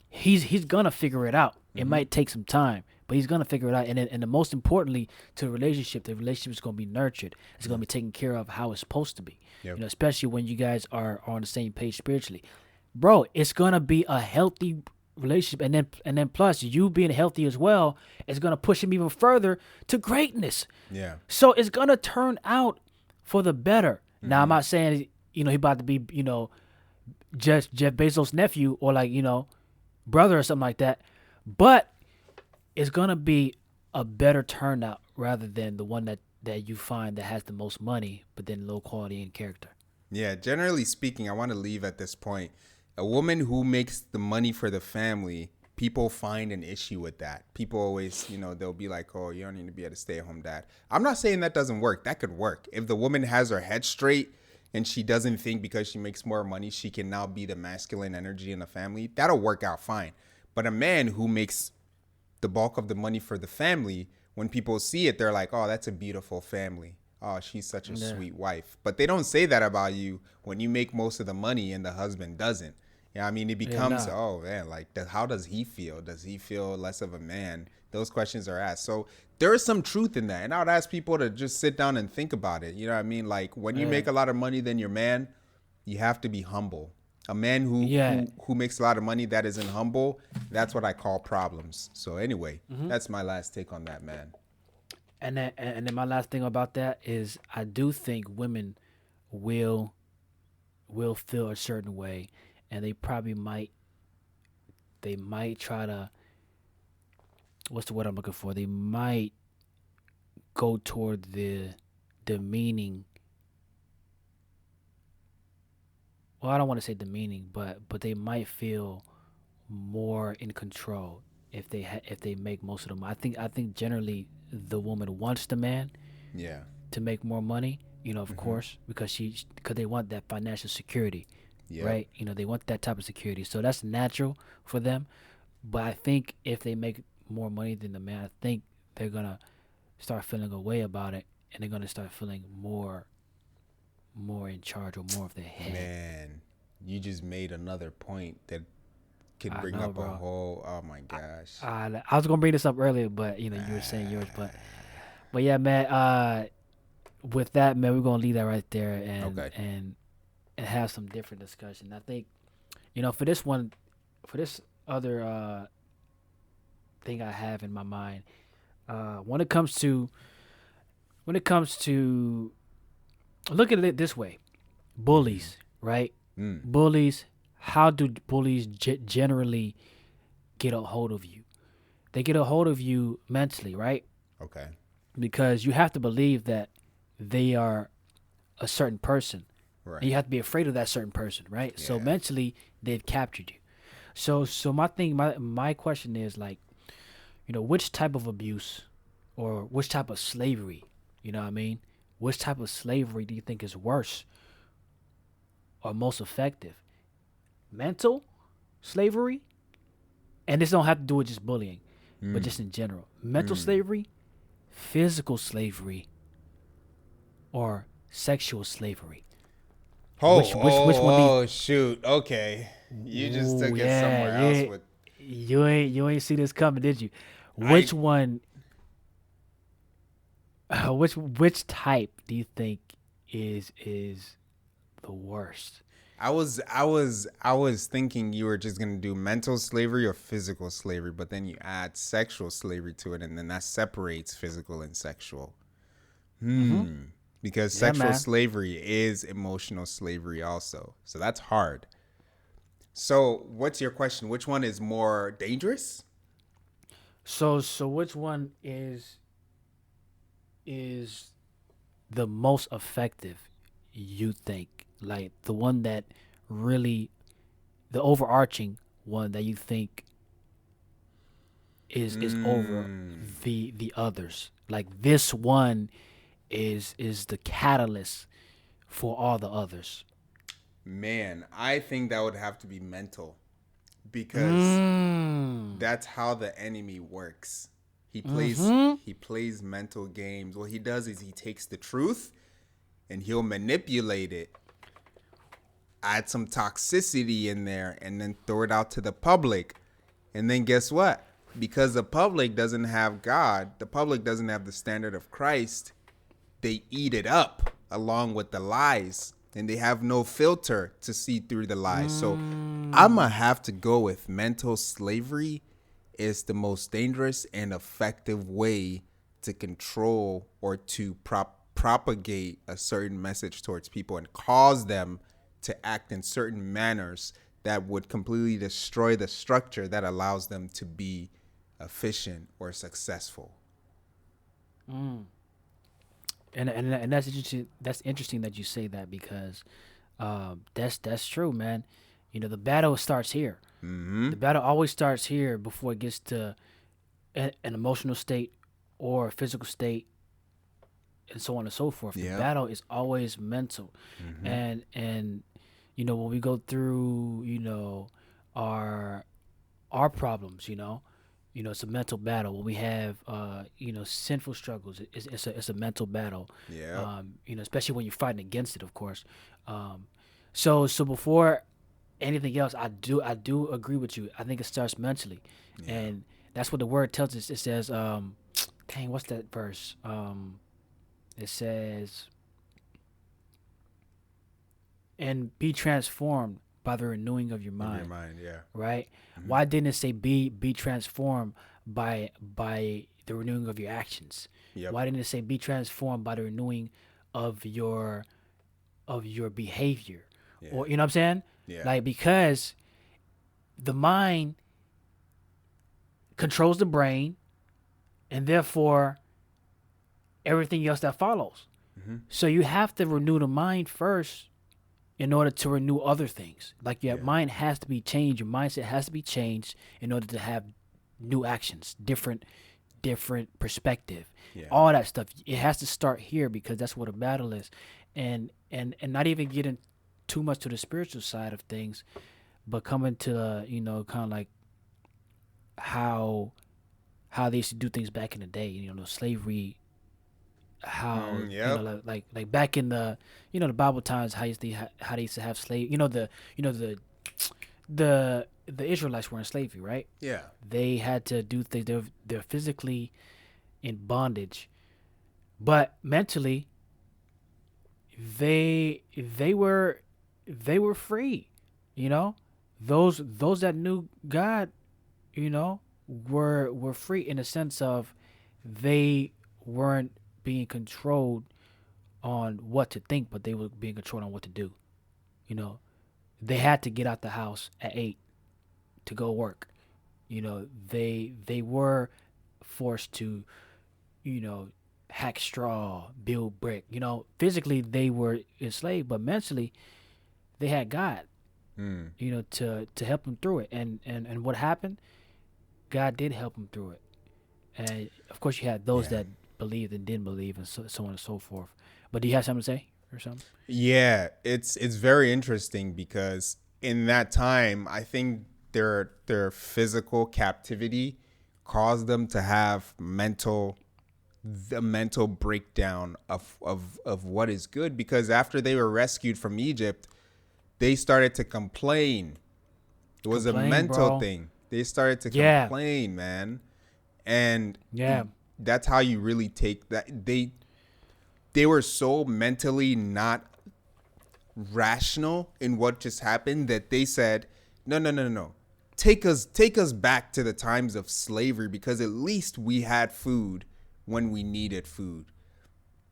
B: he's gonna figure it out. It might take some time, but he's gonna figure it out. And the most importantly to the relationship is gonna be nurtured. It's gonna be taken care of how it's supposed to be.
A: Yep.
B: Especially when you guys are on the same page spiritually. Bro, it's gonna be a healthy relationship, and then plus you being healthy as well is gonna push him even further to greatness.
A: Yeah.
B: So it's gonna turn out for the better. Now I'm not saying he about to be Jeff Bezos' nephew or brother or something like that, but it's gonna be a better turnout rather than the one that you find that has the most money but then low quality in character.
A: Yeah, generally speaking, I want to leave at this point. A woman who makes the money for the family, people find an issue with that. People always, they'll be like, oh, you don't need to be a stay-at-home dad. I'm not saying that doesn't work. That could work. If the woman has her head straight and she doesn't think because she makes more money, she can now be the masculine energy in the family, that'll work out fine. But a man who makes the bulk of the money for the family, when people see it, they're like, oh, that's a beautiful family. Oh, she's such a sweet wife. But they don't say that about you when you make most of the money and the husband doesn't. Yeah, I mean, it becomes, oh, man, how does he feel? Does he feel less of a man? Those questions are asked. So there is some truth in that. And I would ask people to just sit down and think about it. You know what I mean? Like, when you make a lot of money than your man, you have to be humble. A man who
B: Yeah.
A: who who makes a lot of money that isn't humble, that's what I call problems. So anyway,
B: Hmm.
A: that's my last take on that, man.
B: And then my last thing about that is I do think women will feel a certain way, and they might try to, what's the word I'm looking for? They might go toward the demeaning. Well, I don't want to say demeaning, but they might feel more in control if they make most of them. I think generally the woman wants the man
A: Yeah.
B: to make more money. Of
A: Mm-hmm.
B: course, because they want that financial security,
A: Yep.
B: right? They want that type of security, so that's natural for them. But I think if they make more money than the man, I think they're gonna start feeling a way about it, and they're gonna start feeling more in charge or more of their head.
A: Man, you just made another point that could
B: I
A: bring
B: know,
A: up a
B: bro.
A: whole. Oh my gosh.
B: I was gonna bring this up earlier, but you were saying yours, but yeah, man. With that, man, we're gonna leave that right there and
A: Okay.
B: have some different discussion. I think for this one, for this other thing I have in my mind, when it comes to look at it this way,
A: Mm-hmm.
B: bullies, right?
A: Mm.
B: Bullies. How do bullies generally get a hold of you? They get a hold of you mentally, right?
A: Okay.
B: Because you have to believe that they are a certain person, and
A: Right.
B: you have to be afraid of that certain person, right? So
A: Yeah.
B: mentally, they've captured you. So my question is like, which type of abuse, or which type of slavery, you know what I mean? Which type of slavery do you think is worse or most effective? Mental slavery, and this don't have to do with just bullying, but
A: Mm.
B: just in general. Mental
A: Mm.
B: slavery, physical slavery, or sexual slavery.
A: Oh,
B: Which one do you?
A: oh, shoot. Okay. You just
B: Ooh,
A: took it
B: yeah,
A: somewhere else
B: yeah.
A: with
B: You ain't see this coming, did you?
A: I
B: Which one? Which type do you think is the worst?
A: I was thinking you were just gonna do mental slavery or physical slavery, but then you add sexual slavery to it, and then that separates physical and sexual.
B: Mm-hmm.
A: Because
B: Yeah,
A: sexual
B: man.
A: slavery is emotional slavery also. So that's hard. So what's your question? Which one is more dangerous?
B: So which one is the most effective? You think like the one that really the overarching one that you think is over
A: Mm,
B: the others. Like this one is the catalyst for all the others.
A: man, I think that would have to be mental because
B: Mm.
A: that's how the enemy works. He plays
B: Mm-hmm.
A: he plays mental games. What he does is he takes the truth and he'll manipulate it, add some toxicity in there, and then throw it out to the public. And then guess what? Because the public doesn't have God, the public doesn't have the standard of Christ, they eat it up along with the lies. And they have no filter to see through the lies. So I'm going to
B: Mm.
A: have to go with mental slavery is the most dangerous and effective way to control or to propagate a certain message towards people and cause them to act in certain manners that would completely destroy the structure that allows them to be efficient or successful.
B: Mm. And that's interesting. That's interesting that you say that because that's true, man. The battle starts here.
A: Mm-hmm.
B: The battle always starts here before it gets to an emotional state or a physical state, and so on and so forth. The
A: Yep.
B: battle is always mental,
A: Mm-hmm.
B: and when we go through our our problems, it's a mental battle. When we have sinful struggles, it's a mental battle.
A: Yep.
B: Especially when you're fighting against it, of course. Um, so before anything else, I do agree with you. I think it starts mentally,
A: Yeah.
B: and that's what the word tells us. It says, dang, what's that verse? It says, and be transformed by the renewing of your
A: Of your
B: mind,
A: mind, yeah.
B: right?
A: Mm-hmm.
B: Why didn't it say be transformed by the renewing of your actions?
A: Yep.
B: Why didn't it say be transformed by the renewing of your behavior?
A: Yeah.
B: Or you know what I'm saying?
A: Yeah.
B: Like because the mind controls the brain and therefore everything else that follows.
A: Mm-hmm.
B: So you have to renew the mind first in order to renew other things. Like your
A: Yeah.
B: mind has to be changed, your mindset has to be changed in order to have new actions, different perspective.
A: Yeah.
B: All that stuff. It has to start here because that's what a battle is. And not even getting too much to the spiritual side of things, but coming to kind of like how they used to do things back in the day, slavery, how
A: Yep.
B: like back in the the Bible times, how they used to have slave, the Israelites were in slavery, right?
A: Yeah.
B: They had to do things. They're physically in bondage, but mentally they were free. You know, those that knew God, you know, were free in the sense of they weren't being controlled on what to think, but they were being controlled on what to do. You know, they had to get out the house at 8 to go work. They were forced to, you know, hack straw, build brick. Physically they were enslaved, but mentally they had God,
A: Mm.
B: to help them through it. And what happened? God did help them through it. And of course, you had those
A: Yeah.
B: that believed and didn't believe, and so on and so forth. But do you have something to say or something?
A: Yeah, it's very interesting because in that time, I think their physical captivity caused them to have the mental breakdown of what is good, because after they were rescued from Egypt, they started to complain. It was a
B: Complain,
A: mental
B: bro.
A: thing. They started to
B: Yeah,
A: complain, man. And
B: yeah.
A: that's how you really take that. They were so mentally not rational in what just happened that they said, no, no, no, no, no. Take us back to the times of slavery, because at least we had food when we needed food.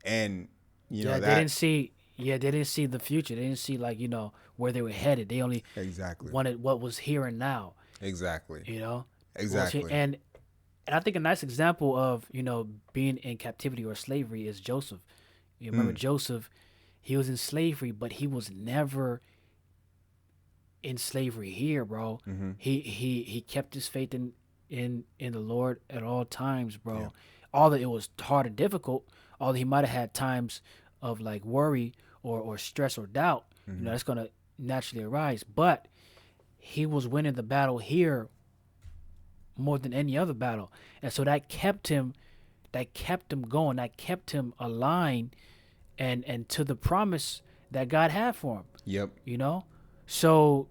A: And
B: Yeah, they didn't
A: that
B: see. Yeah, they didn't see the future. They didn't see where they were headed. They only
A: exactly.
B: wanted what was here and now.
A: Exactly.
B: You know,
A: Exactly.
B: and I think a nice example of being in captivity or slavery is Joseph. You remember
A: Mm.
B: Joseph? He was in slavery, but he was never in slavery here, bro.
A: Mm-hmm.
B: He kept his faith in the Lord at all times,
A: Yeah.
B: bro. Although it was hard and difficult, although he might have had times of like worry or stress or doubt,
A: Mm-hmm.
B: that's gonna naturally arise. But he was winning the battle here more than any other battle, and so that kept him going, that kept him aligned and to the promise that God had for him.
A: Yep.
B: You know, so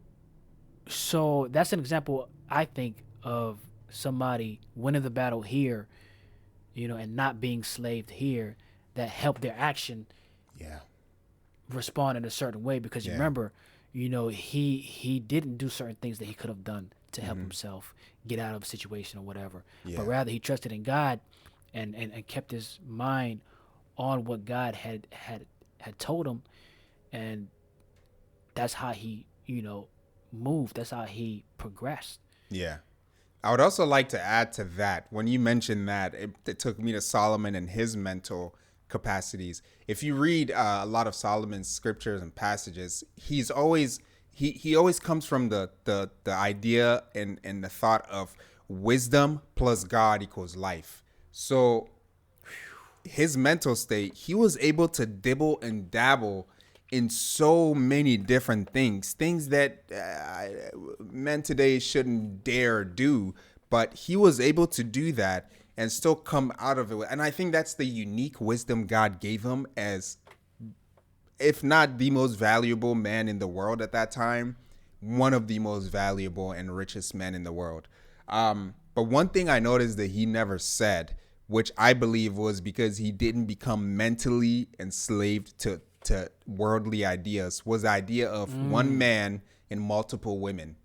B: so that's an example, I think, of somebody winning the battle here, and not being slaved here, that helped their action
A: Yeah.
B: respond in a certain way. Because you
A: Yeah.
B: remember, he didn't do certain things that he could have done to help
A: Mm-hmm.
B: himself get out of a situation or whatever,
A: Yeah.
B: but rather he trusted in God and kept his mind on what God had told him, and that's how he moved. That's how he progressed.
A: Yeah. I would also like to add to that. When you mentioned that, it took me to Solomon and his mental capacities. If you read a lot of Solomon's scriptures and passages, he always comes from the idea and the thought of wisdom plus God equals life. So his mental state, he was able to dibble and dabble in so many different things that men today shouldn't dare do. But he was able to do that and still come out of it. And I think that's the unique wisdom God gave him, as if not the most valuable man in the world at that time, one of the most valuable and richest men in the world. But one thing I noticed that he never said, which I believe was because he didn't become mentally enslaved to worldly ideas, was the idea of one man in multiple women.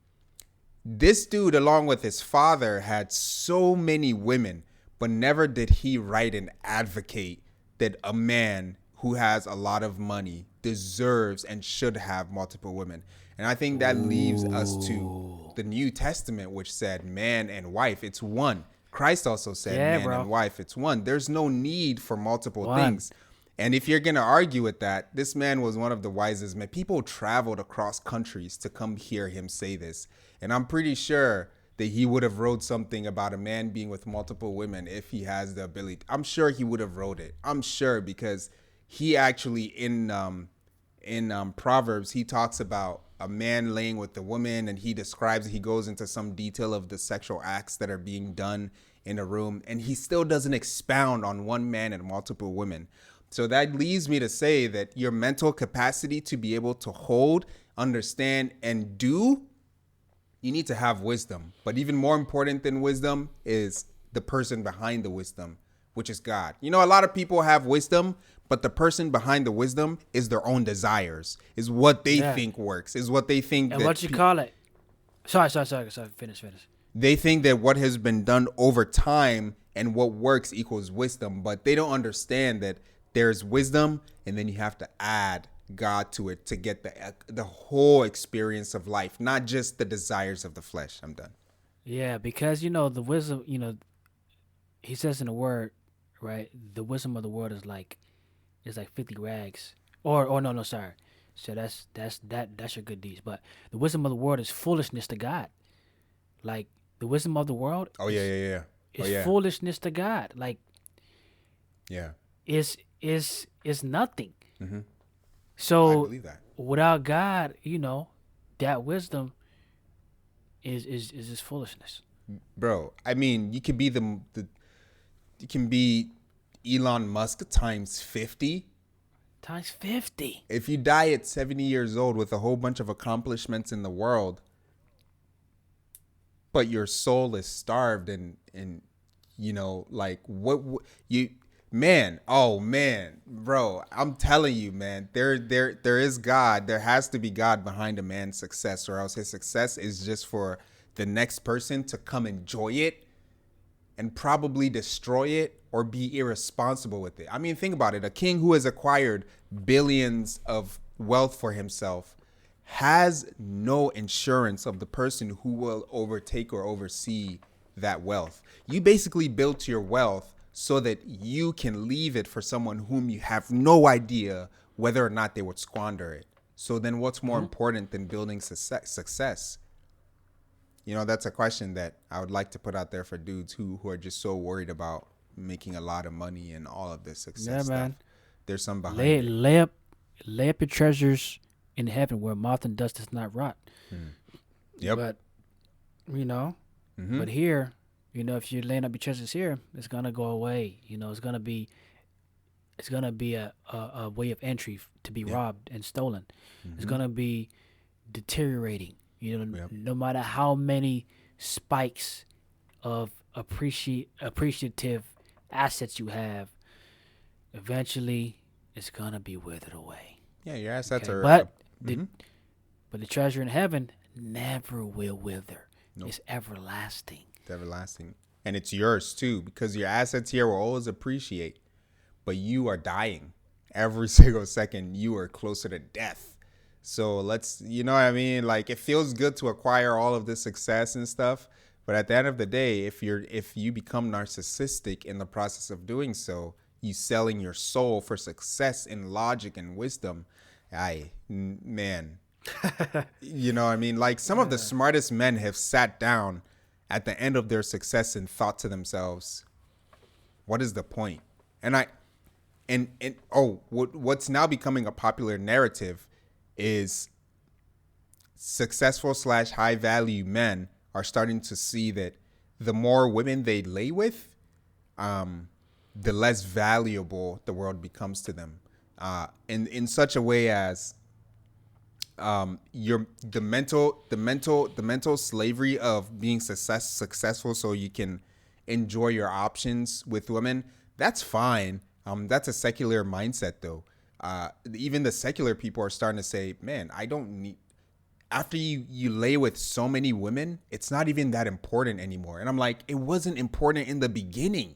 A: This dude, along with his father, had so many women, but never did he write and advocate that a man who has a lot of money deserves and should have multiple women. And I think that leaves us to
B: Ooh.
A: the New Testament, which said man and wife, it's one. Christ also said
B: Yeah,
A: man
B: bro.
A: and wife, it's one. There's no need for multiple
B: One.
A: things. And if you're going to argue with that, this man was one of the wisest men. People traveled across countries to come hear him say this. And I'm pretty sure that he would have wrote something about a man being with multiple women if he has the ability. I'm sure he would have wrote it. I'm sure, because he actually in Proverbs, he talks about a man laying with the woman, and he describes, he goes into some detail of the sexual acts that are being done in a room, and he still doesn't expound on one man and multiple women. So that leads me to say that your mental capacity to be able to hold, understand, and do, you need to have wisdom. But even more important than wisdom is the person behind the wisdom, which is God. You know, a lot of people have wisdom, but the person behind the wisdom is their own desires, is what they think works, is what they think.
B: And what you call it? Sorry. Finish.
A: They think that what has been done over time and what works equals wisdom, but they don't understand that there's wisdom, and then you have to add God to it to get the whole experience of life, not just the desires of the flesh. I'm done.
B: Yeah, because the wisdom, he says in the word, right? The wisdom of the world is like 50 rags. Or no, sorry. So that's your good deeds. But the wisdom of the world is foolishness to God. Like the wisdom of the world is foolishness to God. Like is nothing.
A: Mm-hmm.
B: So
A: I believe that.
B: without God, that wisdom is just foolishness.
A: Bro, I mean, you can be you can be Elon Musk times 50.
B: Times 50.
A: If you die at 70 years old with a whole bunch of accomplishments in the world, but your soul is starved and like what you man, oh man, bro, I'm telling you, man, there is God. There has to be God behind a man's success, or else his success is just for the next person to come enjoy it and probably destroy it or be irresponsible with it. I mean, think about it. A king who has acquired billions of wealth for himself has no insurance of the person who will overtake or oversee that wealth. You basically built your wealth so that you can leave it for someone whom you have no idea whether or not they would squander it. So then what's more important than building success? That's a question that I would like to put out there for dudes who are just so worried about making a lot of money and all of this success stuff. Man. There's some behind it.
B: Lay up your treasures in heaven where moth and dust does not rot.
A: Yep.
B: But, but here, if you're laying up your treasures here, it's going to go away. It's going to be a way of entry to be robbed and stolen. It's going to be deteriorating. No matter how many spikes of appreciative assets you have, eventually it's gonna be withered away.
A: Yeah, your assets are.
B: But the treasure in heaven never will wither. Nope. It's everlasting.
A: It's everlasting, and it's yours too, because your assets here will always appreciate, but you are dying every single second. You are closer to death. So let's, what I mean? Like, it feels good to acquire all of this success and stuff. But at the end of the day, if you become narcissistic in the process of doing so, you selling your soul for success in logic and wisdom. Man, what I mean? Like, some of the smartest men have sat down at the end of their success and thought to themselves, what is the point? What's now becoming a popular narrative is successful / high value men are starting to see that the more women they lay with, the less valuable the world becomes to them. In such a way as the mental slavery of being successful so you can enjoy your options with women. That's fine. That's a secular mindset though. Even the secular people are starting to say, man, after you lay with so many women, it's not even that important anymore. And I'm like, it wasn't important in the beginning.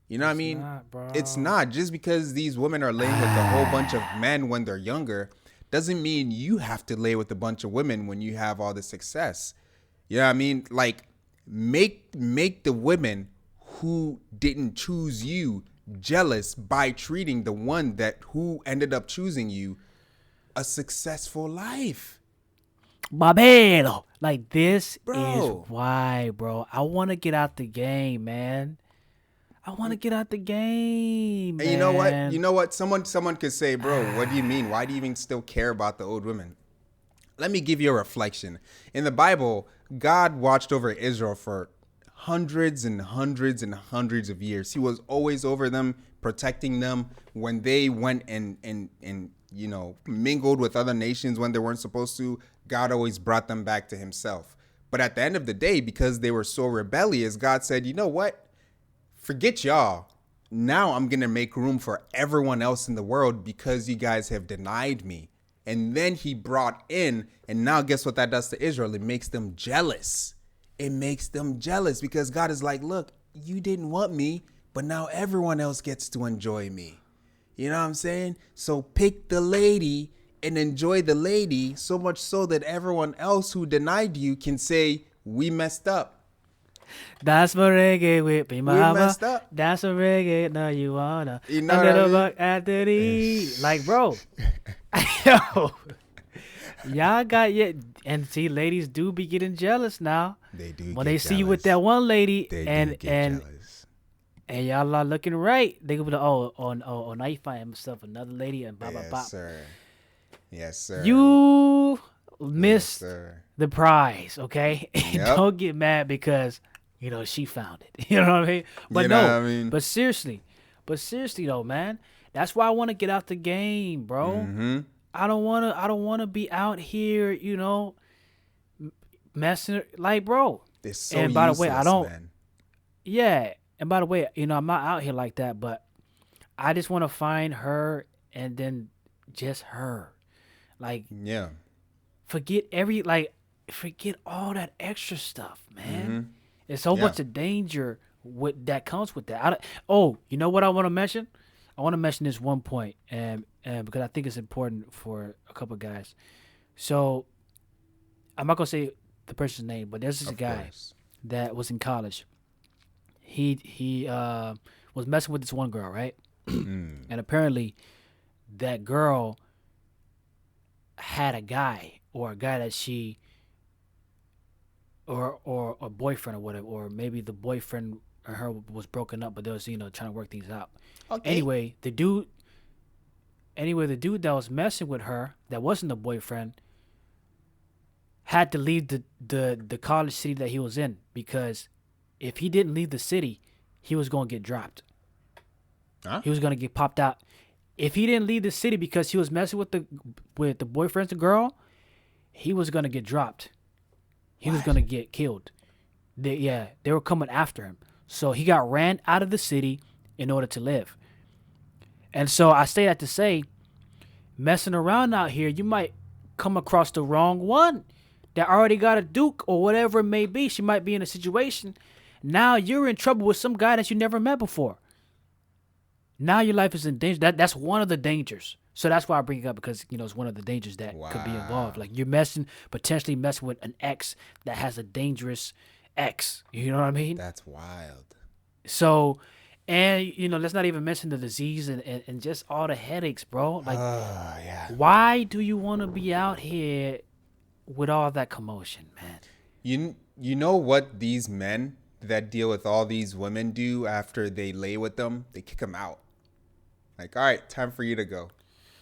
A: You know what I
B: It's
A: mean?
B: not,
A: It's
B: bro.
A: not. Just because these women are laying with a whole bunch of men when they're younger doesn't mean you have to lay with a bunch of women when you have all the success. You know what I mean? Like, make the women who didn't choose you jealous by treating the one that who ended up choosing you a successful life.
B: Barbero. Like, this is
A: Bro,
B: why, bro. I want to get out the game, man. I want to get out the game,
A: and you know what? You
B: man.
A: know what? Someone could say, bro, what do you mean? Why do you even still care about the old women? Let me give you a reflection. In the Bible, God watched over Israel for hundreds and hundreds and hundreds of years. He was always over them, protecting them when they went and mingled with other nations when they weren't supposed to. God always brought them back to himself. But at the end of the day, because they were so rebellious, God said, you know what? Forget y'all. Now I'm going to make room for everyone else in the world because you guys have denied me. And then he brought in, and now guess what that does to Israel? It makes them jealous. It makes them jealous because God is like, look, you didn't want me, but now everyone else gets to enjoy me. You know what I'm saying? So pick the lady and enjoy the lady so much so that everyone else who denied you can say, we messed up.
B: That's what reggae with me,
A: We
B: mama.
A: messed up.
B: That's what reggae. No, you wanna.
A: You know
B: A
A: what I
B: little
A: mean?
B: buck after the. Like, bro. Yo. Y'all got yet. And see, ladies do be getting jealous now.
A: They do
B: When
A: get
B: they see you with
A: jealous.
B: that one lady
A: They
B: and
A: do get
B: and
A: jealous.
B: and y'all are looking right, they go be like, oh, now you find himself another lady and blah blah blah.
A: Yes, sir. Yes, sir.
B: You
A: Yes,
B: missed
A: sir.
B: the prize, okay?
A: Yep.
B: Don't get mad because she found it. You know what I mean? But
A: You know
B: no,
A: what I mean?
B: but seriously though, man, that's why I want to get out the game, bro.
A: Mm-hmm.
B: I don't wanna be out here, messing like, bro.
A: It's so
B: And by the way, I
A: useless,
B: don't.
A: man.
B: Yeah, and by the way, I'm not out here like that, but I just want to find her and then just her. Like,
A: Yeah.
B: forget forget all that extra stuff, man.
A: Mm-hmm.
B: There's so
A: Yeah.
B: much of danger that comes with that. Oh, you know what I want to mention? I want to mention this one point, and because I think it's important for a couple guys. So I'm not gonna say the person's name, but there's this
A: Of
B: guy
A: course.
B: that was in college. He was messing with this one girl, right?
A: Mm.
B: And apparently, that girl had a guy or a guy that she or a boyfriend or whatever, or maybe the boyfriend and her was broken up, but they was trying to work things out.
A: Okay.
B: Anyway, the dude that was messing with her, that wasn't the boyfriend, had to leave the college city that he was in because if he didn't leave the city, he was gonna get dropped.
A: Huh?
B: He was gonna get popped out. If he didn't leave the city because he was messing with the boyfriend's the girl, he was gonna get dropped. He was
A: What?
B: gonna get killed. They were coming after him. So he got ran out of the city in order to live. And so I say that to say, messing around out here, you might come across the wrong one that already got a duke or whatever it may be. She might be in a situation. Now you're in trouble with some guy that you never met before. Now your life is in danger. That's one of the dangers. So that's why I bring it up because it's one of the dangers that could be involved.
A: Wow.
B: Like you're potentially messing with an ex that has a dangerous ex. You know what I mean?
A: That's wild.
B: So, and let's not even mention the disease and just all the headaches, bro. Like,
A: Oh, yeah.
B: why do you want to be out here with all that commotion, man?
A: You know what these men that deal with all these women do after they lay with them? They kick them out. Like, all right, time for you to go.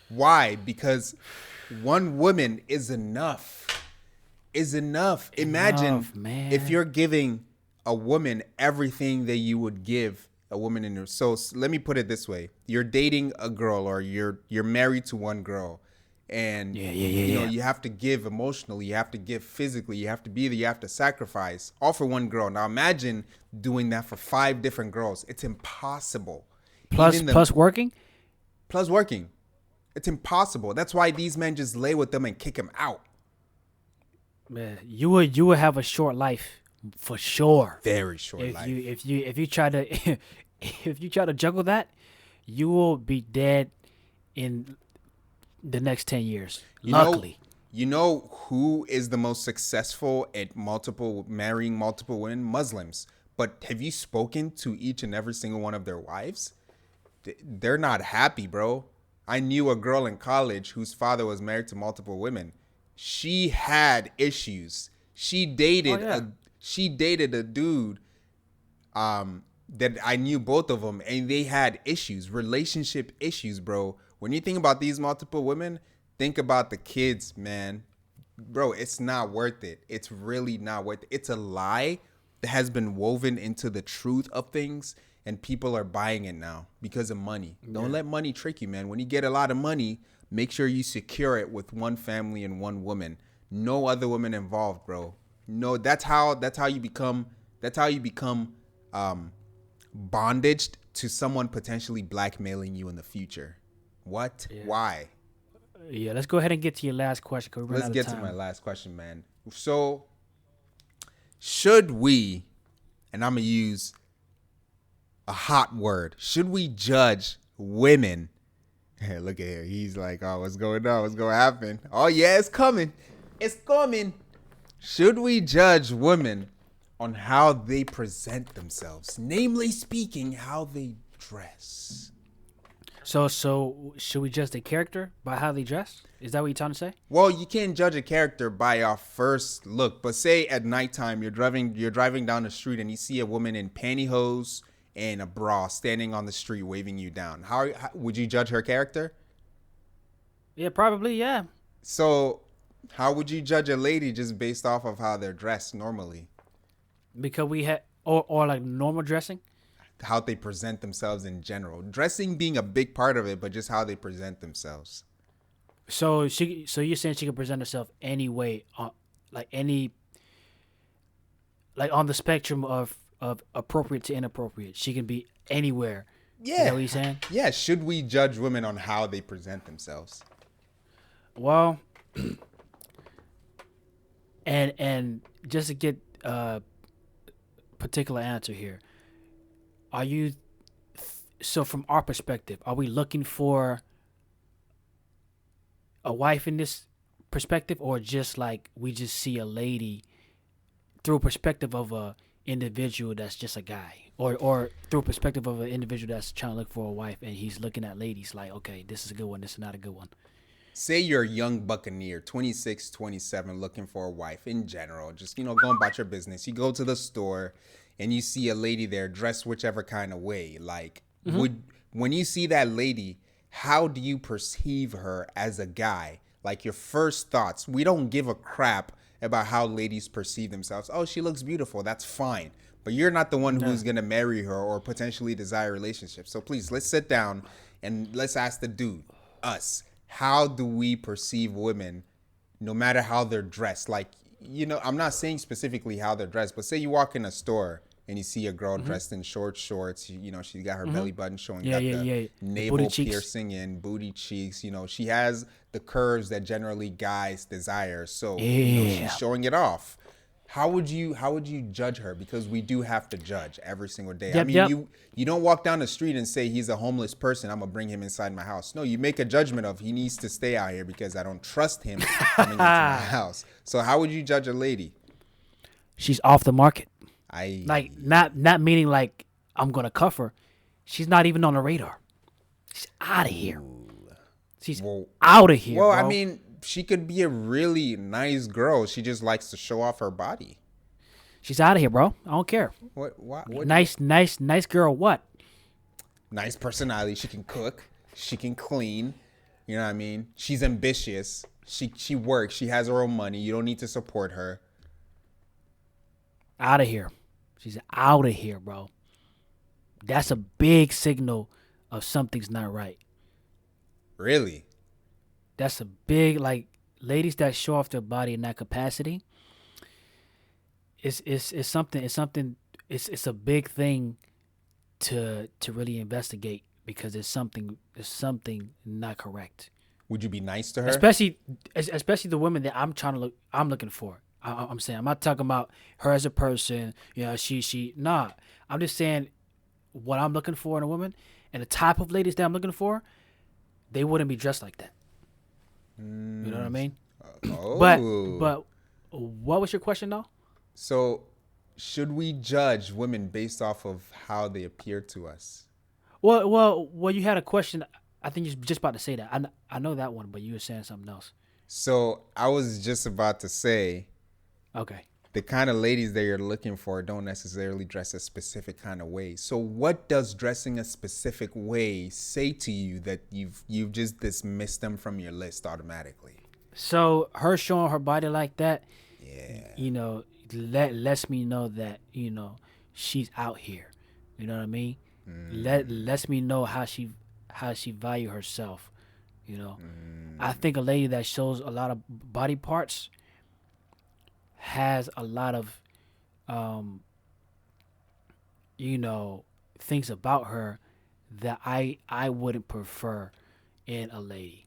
A: Why? Because one woman is enough. Imagine
B: Man.
A: if you're giving a woman everything that you would give a woman in her. So let me put it this way: you're dating a girl, or you're married to one girl, and you have to give emotionally, you have to give physically, you have to be there, you have to sacrifice, all for one girl. Now imagine doing that for 5 different girls. It's impossible.
B: Plus working.
A: Plus working. It's impossible. That's why these men just lay with them and kick them out.
B: Man, you would have a short life for sure.
A: Very short
B: If
A: life.
B: you try to if you try to juggle that, you will be dead in the next 10 years.
A: You know,
B: Luckily,
A: you know who is the most successful at marrying multiple women? Muslims. But have you spoken to each and every single one of their wives? They're not happy, bro. I knew a girl in college whose father was married to multiple women. She had issues.
B: oh yeah,
A: She dated a dude that I knew both of them, and they had issues, relationship issues, bro. When you think about these multiple women, think about the kids, man. Bro, it's not worth it. It's really not worth it. It's a lie that has been woven into the truth of things, and people are buying it now because of money. Don't let money trick you, man. When you get a lot of money, make sure you secure it with one family and one woman. No other women involved, bro. No, that's how you become um bondaged to someone potentially blackmailing you in the future. What?
B: yeah,
A: Why?
B: yeah. Let's go ahead and get to your last question because we ran
A: Let's
B: out of
A: get to my
B: time.
A: last question, man. So, should we, and I'm going to use a hot word, should we judge women? Hey, look at here. He's like, oh, what's going on? What's going to happen? Oh, yeah, it's coming. It's coming. Should we judge women on how they present themselves? Namely speaking, how they dress.
B: So should we judge the character by how they dress? Is that what you're trying to say?
A: Well, you can't judge a character by our first look, but say at nighttime you're driving down the street and you see a woman in pantyhose and a bra standing on the street waving you down. How would you judge her character?
B: Yeah, probably. Yeah,
A: So, how would you judge a lady just based off of how they're dressed normally?
B: because we had or like normal dressing.
A: How they present themselves in general. Dressing being a big part of it, but just how they present themselves.
B: So you're saying she can present herself any way, like any, like on the spectrum of appropriate to inappropriate. She can be anywhere. Is that
A: Yeah.
B: what you're saying?
A: Yeah, should we judge women on how they present themselves?
B: Well, and just to get a particular answer here, are you so from our perspective, are we looking for a wife in this perspective, or just like we just see a lady through a perspective of a individual that's just a guy, or through a perspective of an individual that's trying to look for a wife and he's looking at ladies like, okay, this is a good one, this is not a good one.
A: Say you're a young buccaneer, 26, 27, looking for a wife in general, just, going about your business. You go to the store and you see a lady there dressed whichever kind of way. Like, when you see that lady, how do you perceive her as a guy? Like, your first thoughts. We don't give a crap about how ladies perceive themselves. Oh, she looks beautiful. That's fine. But you're not the one who's going to marry her or potentially desire a relationship. So please, let's sit down and let's ask the dude, us, how do we perceive women no matter how they're dressed? Like, I'm not saying specifically how they're dressed, but say you walk in a store and you see a girl dressed in short shorts, she got her belly button showing,
B: Yeah,
A: got
B: yeah,
A: the
B: yeah. The
A: navel
B: booty cheeks.
A: piercing and booty cheeks, she has the curves that generally guys desire. So,
B: Yeah.
A: she's showing it off. How would you judge her? Because we do have to judge every single day. I mean,
B: Yep.
A: you don't walk down the street and say he's a homeless person, I'm gonna bring him inside my house. No, you make a judgment of he needs to stay out here because I don't trust him coming into my house. So how would you judge a lady?
B: She's off the market.
A: I
B: Like not meaning like I'm gonna cuff her. She's not even on the radar. She's out of here. She's
A: well,
B: out of here.
A: well,
B: bro.
A: I mean, she could be a really nice girl. She just likes to show off her body.
B: she's out of here, bro. I don't care.
A: What
B: Nice girl. What?
A: nice personality. She can cook. She can clean. You know what I mean? She's ambitious. She works. She has her own money. You don't need to support her.
B: Out of here. She's out of here, bro. That's a big signal of something's not right.
A: Really?
B: That's a big, like, ladies that show off their body in that capacity. It's a big thing to really investigate, because there's something not correct.
A: Would you be nice to her?
B: Especially the women that I'm looking for. I'm saying I'm not talking about her as a person. You know, she nah. I'm just saying what I'm looking for in a woman and the type of ladies that I'm looking for. They wouldn't be dressed like that. You know what I
A: Mm,
B: mean? But
A: oh,
B: but what was your question though?
A: so should we judge women based off of how they appear to us?
B: Well. You had a question. I think you're just about to say that. I know that one, but you were saying something else.
A: So I was just about to say
B: Okay.
A: the kind of ladies that you're looking for don't necessarily dress a specific kind of way. So what does dressing a specific way say to you that you've just dismissed them from your list automatically?
B: So her showing her body like that,
A: Yeah.
B: you know, lets me know that she's out here. You know what I mean? Lets me know how she value herself. You know, I think a lady that shows a lot of body parts has a lot of um, things about her that I wouldn't prefer in a lady.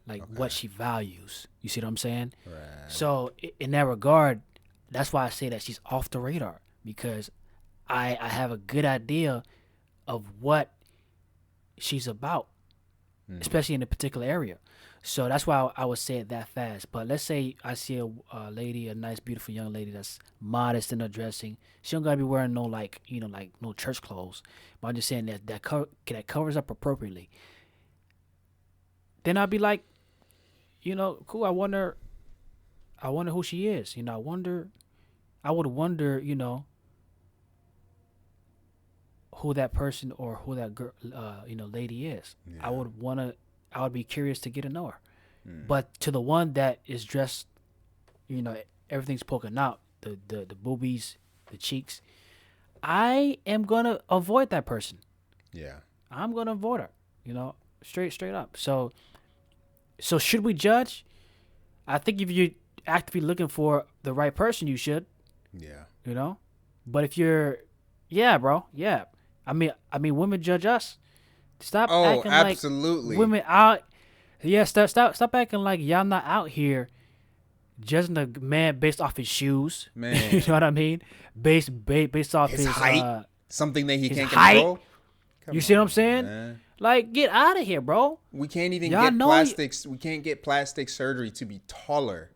B: Like what
A: Okay.
B: she values. You see what I'm saying?
A: Right.
B: So in that regard, that's why I say that she's off the radar because I have a good idea of what she's about, especially in a particular area. So that's why I would say it that fast. But let's say I see a lady, a nice, beautiful young lady that's modest in her dressing. She don't gotta be wearing no like no church clothes. But I'm just saying that covers up appropriately. Then I'd be like, cool. I wonder who she is. I would wonder, who that person or who that girl, lady is.
A: Yeah.
B: I would be curious to get to know her. But to the one that is dressed, everything's poking out, the boobies, the cheeks, I am gonna avoid that person.
A: Yeah.
B: I'm gonna avoid her. Straight up. So should we judge? I think if you're actively looking for the right person, you should.
A: Yeah.
B: You know, but if you're, yeah, bro, yeah. I mean, women judge us. Stop
A: Oh,
B: acting like
A: absolutely.
B: women out. Yeah, stop acting like y'all not out here judging a man based off his shoes. You know
A: Man.
B: what I mean? Based off
A: His height, something that he
B: his
A: can't
B: height.
A: control.
B: You
A: Come
B: see what I'm
A: on,
B: saying?
A: man.
B: Like, get out of here, bro.
A: We can't even
B: Y'all
A: get
B: know
A: plastics. We can't get plastic surgery to be taller.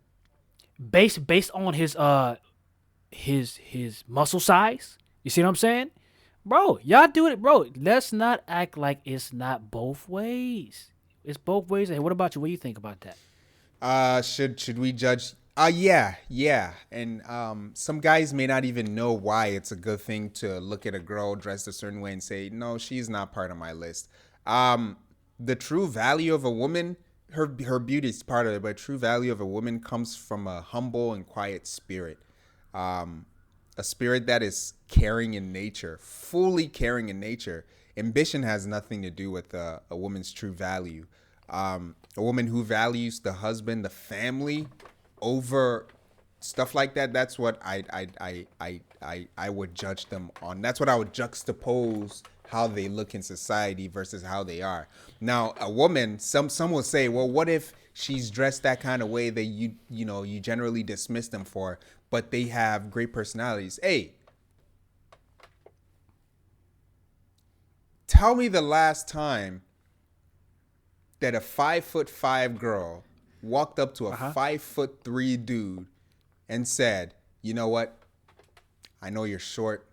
B: based on his muscle size. You see what I'm saying? Bro, y'all do it, bro. Let's not act like it's not both ways. It's both ways. And what about you? What do you think about that?
A: Should we judge? Yeah, yeah. And some guys may not even know why it's a good thing to look at a girl dressed a certain way and say, no, she's not part of my list. The true value of a woman, her beauty is part of it, but true value of a woman comes from a humble and quiet spirit. Um, a spirit that is caring in nature, fully caring in nature. Ambition has nothing to do with a woman's true value. A woman who values the husband, the family, over stuff like that. That's what I would judge them on. That's what I would juxtapose how they look in society versus how they are. Now, a woman, some will say, well, what if she's dressed that kind of way that you generally dismiss them for, but they have great personalities. Hey, tell me the last time that a 5'5" girl walked up to a
B: Uh huh.
A: 5'3" dude and said, "You know what? I know you're short,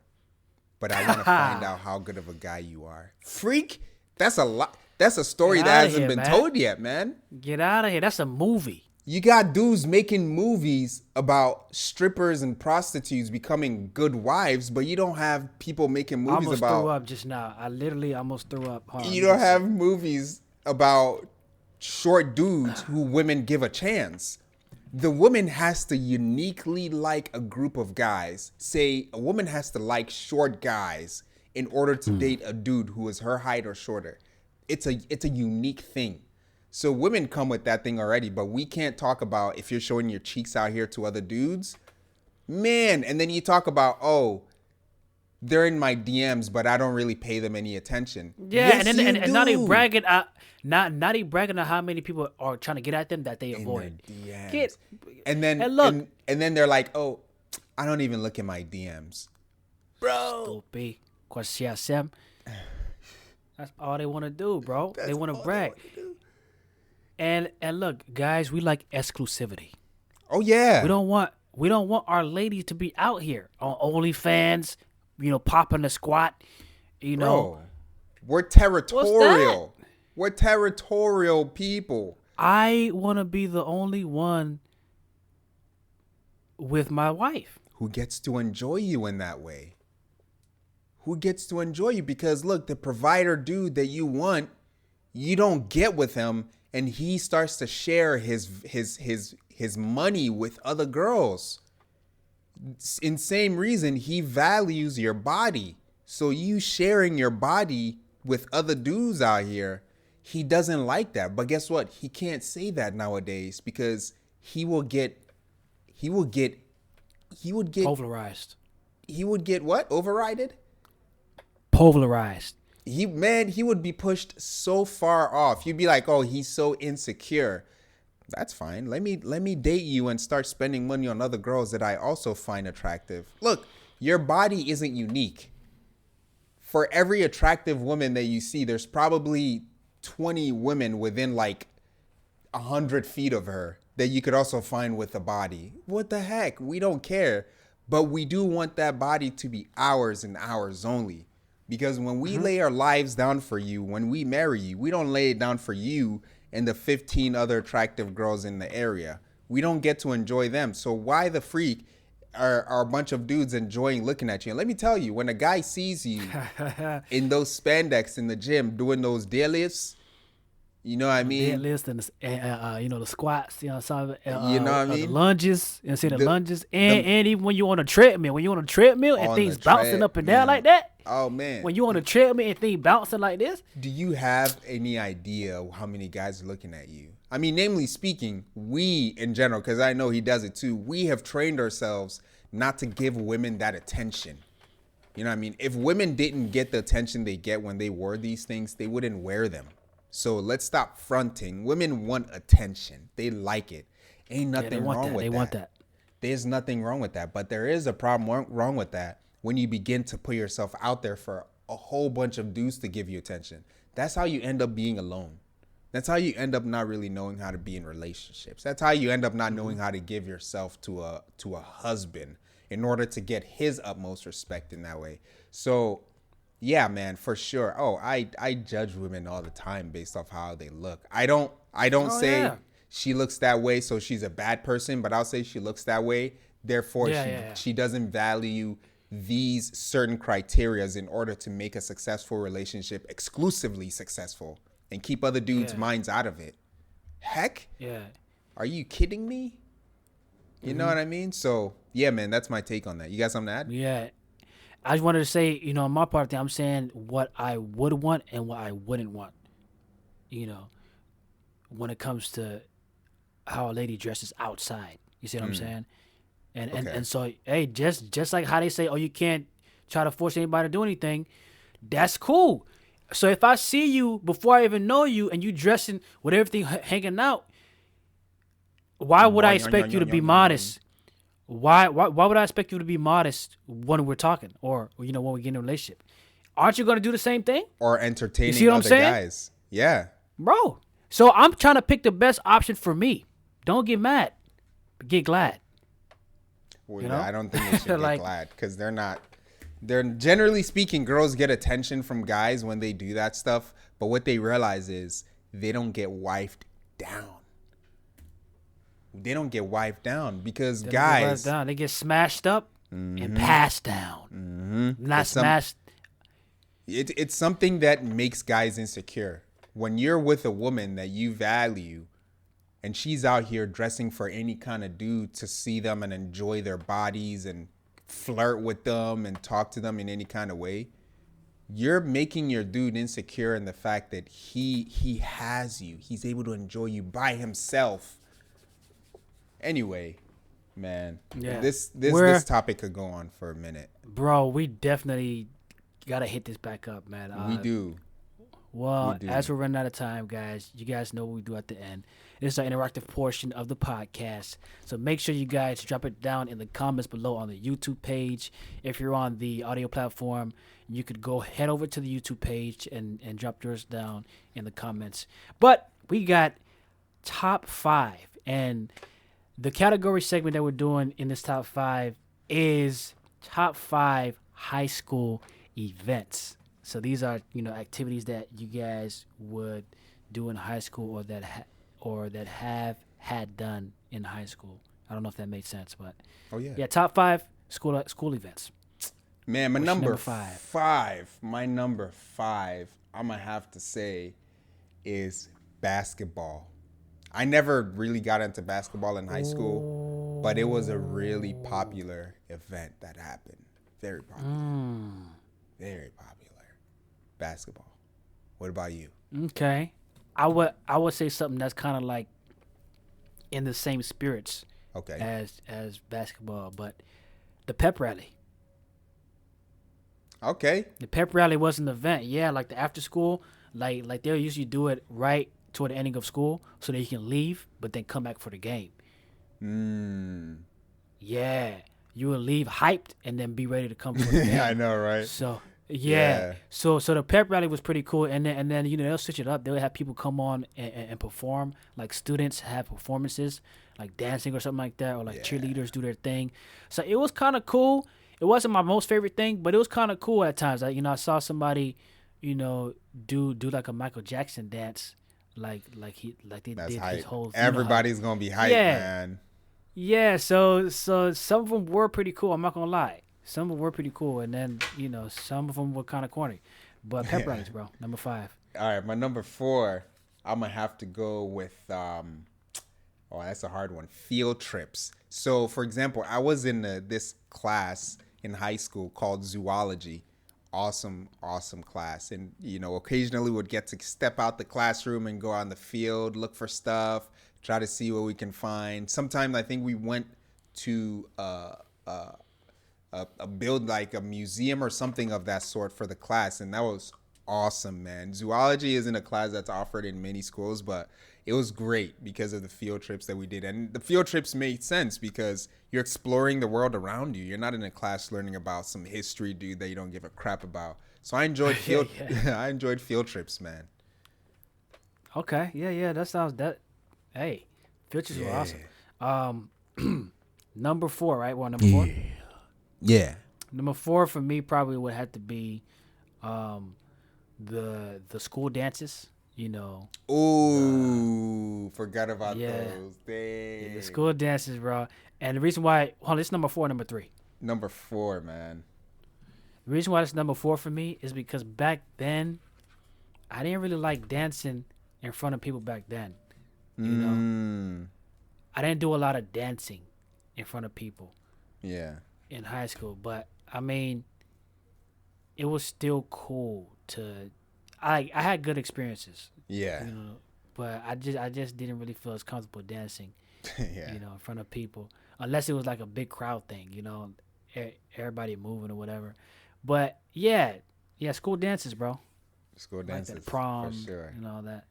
A: but I want to find out how good of a guy you are." Freak, that's a lot. That's a
B: Get
A: story that
B: out of
A: hasn't
B: here,
A: been
B: man.
A: told yet, man.
B: Get out of here. That's a movie.
A: You got dudes making movies about strippers and prostitutes becoming good wives, but you don't have people making
B: I
A: movies
B: almost threw
A: about
B: up just now. I literally almost threw up. Hold on, let
A: you
B: me
A: don't
B: get
A: have
B: sick.
A: movies about short dudes who women give a chance. The woman has to uniquely like a group of guys. Say a woman has to like short guys in order to date a dude who is her height or shorter. It's a unique thing. So women come with that thing already, but we can't talk about if you're showing your cheeks out here to other dudes. Man, and then you talk about, oh, they're in my DMs, but I don't really pay them any attention.
B: Yeah,
A: Yes,
B: and then
A: you
B: and now they
A: do.
B: bragging not they bragging on how many people are trying to get at them that they
A: In their
B: avoid. Get
A: DMs. And then
B: and look,
A: and then they're like, "Oh, I don't even look at my DMs." Bro,
B: stupid. Sam. That's all they want to do, bro. They want to brag. And look, guys, we like exclusivity.
A: Oh yeah.
B: We don't want our ladies to be out here on OnlyFans, popping the squat,
A: Bro, we're
B: What's that?
A: territorial. We're territorial people.
B: I want to be the only one with my wife.
A: Who gets to enjoy you in that way? Who gets to enjoy you? Because look, the provider dude that you want, you don't get with him, and he starts to share his money with other girls. In same reason, he values your body. So you sharing your body with other dudes out here, he doesn't like that. But guess what? He can't say that nowadays because he would get
B: Polarized.
A: he would get what? Overrided?
B: Polarized.
A: He would be pushed so far off. You'd be like, "Oh, he's so insecure." That's fine. Let me date you and start spending money on other girls that I also find attractive. Look, your body isn't unique. For every attractive woman that you see, there's probably 20 women within like 100 feet of her that you could also find with a body. What the heck? We don't care. But we do want that body to be ours and ours only. Because when we lay our lives down for you, when we marry you, we don't lay it down for you and the 15 other attractive girls in the area. We don't get to enjoy them. So why the freak are a bunch of dudes enjoying looking at you? And let me tell you, when a guy sees you in those spandex in the gym doing those deadlifts, you know what I mean?
B: Deadlifts and the squats,
A: You know what I mean?
B: the lunges, the
A: The-
B: lunges, and even when you're on a treadmill, and
A: On
B: things
A: the
B: bouncing up and down
A: treadmill.
B: like that.
A: Oh man.
B: When you're on a treadmill and things bouncing like this,
A: Do you have any idea how many guys are looking at you? I mean, namely speaking, we in general, because I know he does it too, we have trained ourselves not to give women that attention. You know what I mean? If women didn't get the attention they get when they wore these things, they wouldn't wear them. So let's stop fronting. Women want attention. They like it. Ain't nothing wrong with that.
B: They want that.
A: There's nothing wrong with that. But there is a problem wrong with that when you begin to put yourself out there for a whole bunch of dudes to give you attention. That's how you end up being alone. That's how you end up not really knowing how to be in relationships. That's how you end up not knowing how to give yourself to a husband in order to get his utmost respect in that way. So yeah, man, for sure. Oh, I judge women all the time based off how they look. I don't say
B: yeah.
A: she looks that way, so she's a bad person, but I'll say she looks that way. Therefore, she doesn't value these certain criterias in order to make a successful relationship exclusively successful and keep other dudes' minds out of it. Heck,
B: Yeah.
A: are you kidding me? You know what I mean? So yeah, man, that's my take on that. You got something to add?
B: Yeah. I just wanted to say, on my part, I'm saying what I would want and what I wouldn't want. When it comes to how a lady dresses outside. You see what I'm saying? And so, hey, just like how they say, oh, you can't try to force anybody to do anything. That's cool. So if I see you before I even know you and you dressing with everything hanging out, why would I expect you to be modest? Why would I expect you to be modest when we're talking or when we get in a relationship? Aren't you going to do the same thing?
A: Or entertaining
B: see what I'm
A: other
B: saying?
A: guys. Yeah.
B: Bro. So I'm trying to pick the best option for me. Don't get mad. Get glad.
A: Well, I don't think they should get
B: Like-
A: glad because they're generally speaking, girls get attention from guys when they do that stuff. But what they realize is they don't get wifed down. They don't get wifed down because
B: They
A: guys,
B: get down. They get smashed up and passed down. Not
A: It's
B: smashed.
A: it's something that makes guys insecure. When you're with a woman that you value and she's out here dressing for any kind of dude to see them and enjoy their bodies and flirt with them and talk to them in any kind of way, you're making your dude insecure in the fact that he has you. He's able to enjoy you by himself. Anyway, Man,
B: Yeah.
A: this topic could go on for a minute.
B: Bro, we definitely gotta hit this back up, man.
A: We do. We
B: Well,
A: do.
B: as we're running out of time, guys, you guys know what we do at the end. This is our interactive portion of the podcast. So make sure you guys drop it down in the comments below on the YouTube page. If you're on the audio platform, you could go head over to the YouTube page and drop yours down in the comments. But we got top 5. And the category segment that we're doing in this top 5 is top 5 high school events. So these are, activities that you guys would do in high school or that have had done in high school. I don't know if that made sense, but
A: Oh yeah.
B: yeah, top 5 school events.
A: Man, my
B: What's your
A: number
B: number five?
A: five. My number 5. I'm gonna have to say is basketball. I never really got into basketball in high school, but it was a really popular event that happened. Very popular. Very popular. Basketball. What about you?
B: Okay. I would say something that's kind of like in the same spirits
A: Okay.
B: as basketball, but the pep rally.
A: Okay.
B: The pep rally was an event. Yeah, like the after school, like they'll usually do it right toward the ending of school so that you can leave, but then come back for the game. Yeah, you will leave hyped and then be ready to come for the game.
A: I know, right?
B: So
A: Yeah.
B: so the pep rally was pretty cool, and then they'll switch it up. They'll have people come on and perform, like students have performances, like dancing or something like that, or like cheerleaders do their thing. So it was kind of cool. It wasn't my most favorite thing, but it was kind of cool at times. Like, I saw somebody, do like a Michael Jackson dance, like they
A: That's
B: did
A: hype.
B: his whole.
A: Everybody's gonna be hype,
B: Yeah.
A: man.
B: Yeah, so some of them were pretty cool. I'm not gonna lie, some of them were pretty cool, and then some of them were kind of corny. But pep rallies, bro, number 5.
A: All right, my number 4. I'm gonna have to go with that's a hard one. Field trips. So, for example, I was in this class in high school called zoology. Awesome class, and occasionally would get to step out the classroom and go on the field, look for stuff, try to see what we can find. Sometimes I think we went to build like a museum or something of that sort for the class, and that was awesome, man. Zoology isn't a class that's offered in many schools, but it was great because of the field trips that we did. And the field trips made sense because you're exploring the world around you. You're not in a class learning about some history dude that you don't give a crap about. So I enjoyed I enjoyed field trips, man.
B: Okay, yeah, that sounds that. Hey, field trips were awesome. Number 4, right? Well, number 4.
A: Yeah.
B: Number 4 for me probably would have to be, the school dances.
A: Ooh, forgot about those. Dang.
B: The school dances, bro. And the reason why, this is number 4, number 3.
A: Number 4, man.
B: The reason why it's number 4 for me is because back then, I didn't really like dancing in front of people back then. I didn't do a lot of dancing in front of people.
A: Yeah.
B: In high school, but I mean, it was still cool to. I had good experiences.
A: Yeah.
B: But I just didn't really feel as comfortable dancing.
A: Yeah.
B: In front of people, unless it was like a big crowd thing. Everybody moving or whatever. But yeah, school dances, bro.
A: School dances,
B: like that prom,
A: for sure.
B: and all that.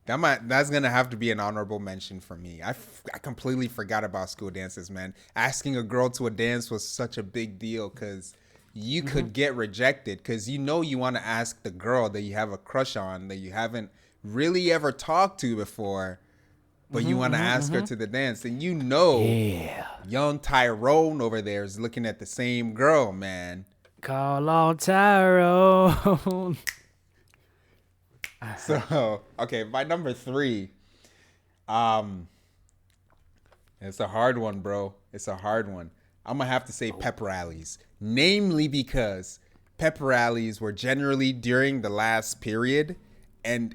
A: That's gonna have to be an honorable mention for me. I completely forgot about school dances, man. Asking a girl to a dance was such a big deal because you could get rejected because you want to ask the girl that you have a crush on that you haven't really ever talked to before, but you want to ask her to the dance, and young Tyrone over there is looking at the same girl, man.
B: Call on Tyrone.
A: So, okay, my number 3, it's a hard one, bro. It's a hard one. I'm going to have to say pep rallies, namely because pep rallies were generally during the last period, and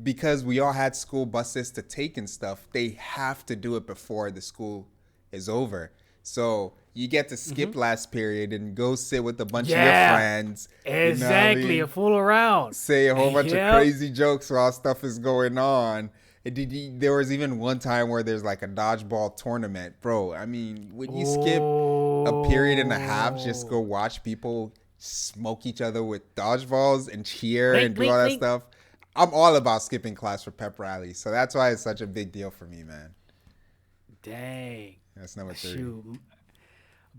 A: because we all had school buses to take and stuff, they have to do it before the school is over. So you get to skip last period and go sit with a bunch of your friends.
B: Exactly, a fool around.
A: Say a whole bunch of crazy jokes while stuff is going on. There was even one time where there's like a dodgeball tournament, bro. I mean, would you skip a period and a half just
B: Oh,
A: go watch people smoke each other with dodgeballs and cheer
B: blink,
A: and do all
B: blink,
A: that
B: blink.
A: stuff? I'm all about skipping class for pep rallies, so that's why it's such a big deal for me, man.
B: Dang.
A: That's number three.
B: Shoot.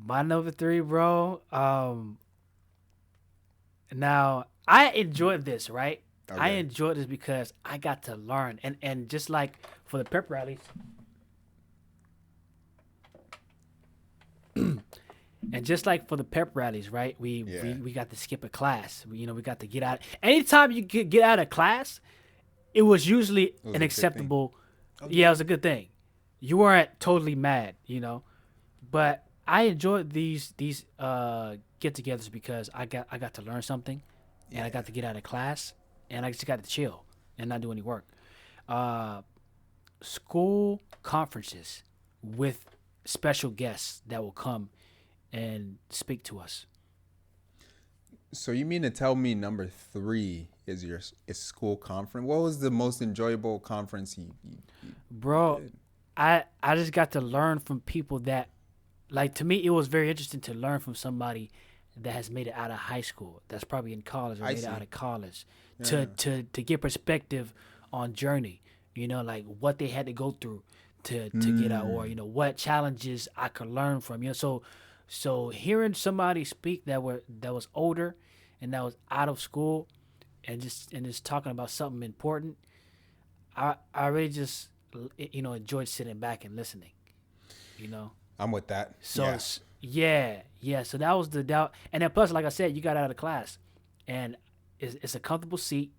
B: My number three, bro. Now I enjoyed this, right? I
A: Okay.
B: enjoyed this because I got to learn, and just like for the pep rallies, and just like for the pep rallies, right? We
A: Yeah.
B: we got to skip a class. We got to get out. Anytime you get out of class, it was usually
A: It was
B: an
A: a good thing.
B: acceptable. Yeah, it was a good thing. You weren't totally mad. But I enjoyed these get-togethers because I got to learn something, and I
A: Yeah.
B: got to get out of class, and I just got to chill and not do any work. Uh, School conferences with special guests that will come and speak to us.
A: So you mean to tell me number three is school conference? What was the most enjoyable conference you
B: Bro,
A: did?
B: I just got to learn from people that, like, to me it was very interesting to learn from somebody that has made it out of high school, that's probably in college or
A: I
B: made it out
A: see.
B: of college, to
A: Yeah.
B: to get perspective on journey, like what they had to go through to get out, or
A: Mm.
B: what challenges I could learn from. So hearing somebody speak that was older and that was out of school, and just talking about something important, I really just enjoyed sitting back and listening. You know,
A: I'm with that.
B: so
A: Yeah.
B: yeah. So that was the doubt, and then plus, like I said, you got out of class, and it's a comfortable seat,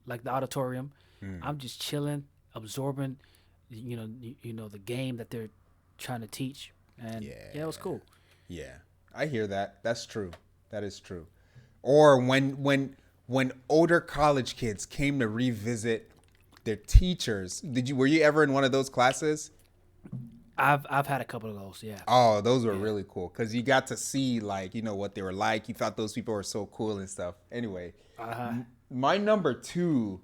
B: like the auditorium.
A: Mm.
B: I'm just chilling, absorbing, the game that they're trying to teach, and yeah, it was
A: Yeah.
B: cool.
A: Yeah. I hear that. That's true. That is true. Or when older college kids came to revisit their teachers. Were you ever in one of those classes?
B: I've had a couple of those, yeah,
A: Oh, those were
B: yeah.
A: really cool because you got to see like what they were like. You thought those people were so cool and stuff. Anyway,
B: Uh huh.
A: my number two,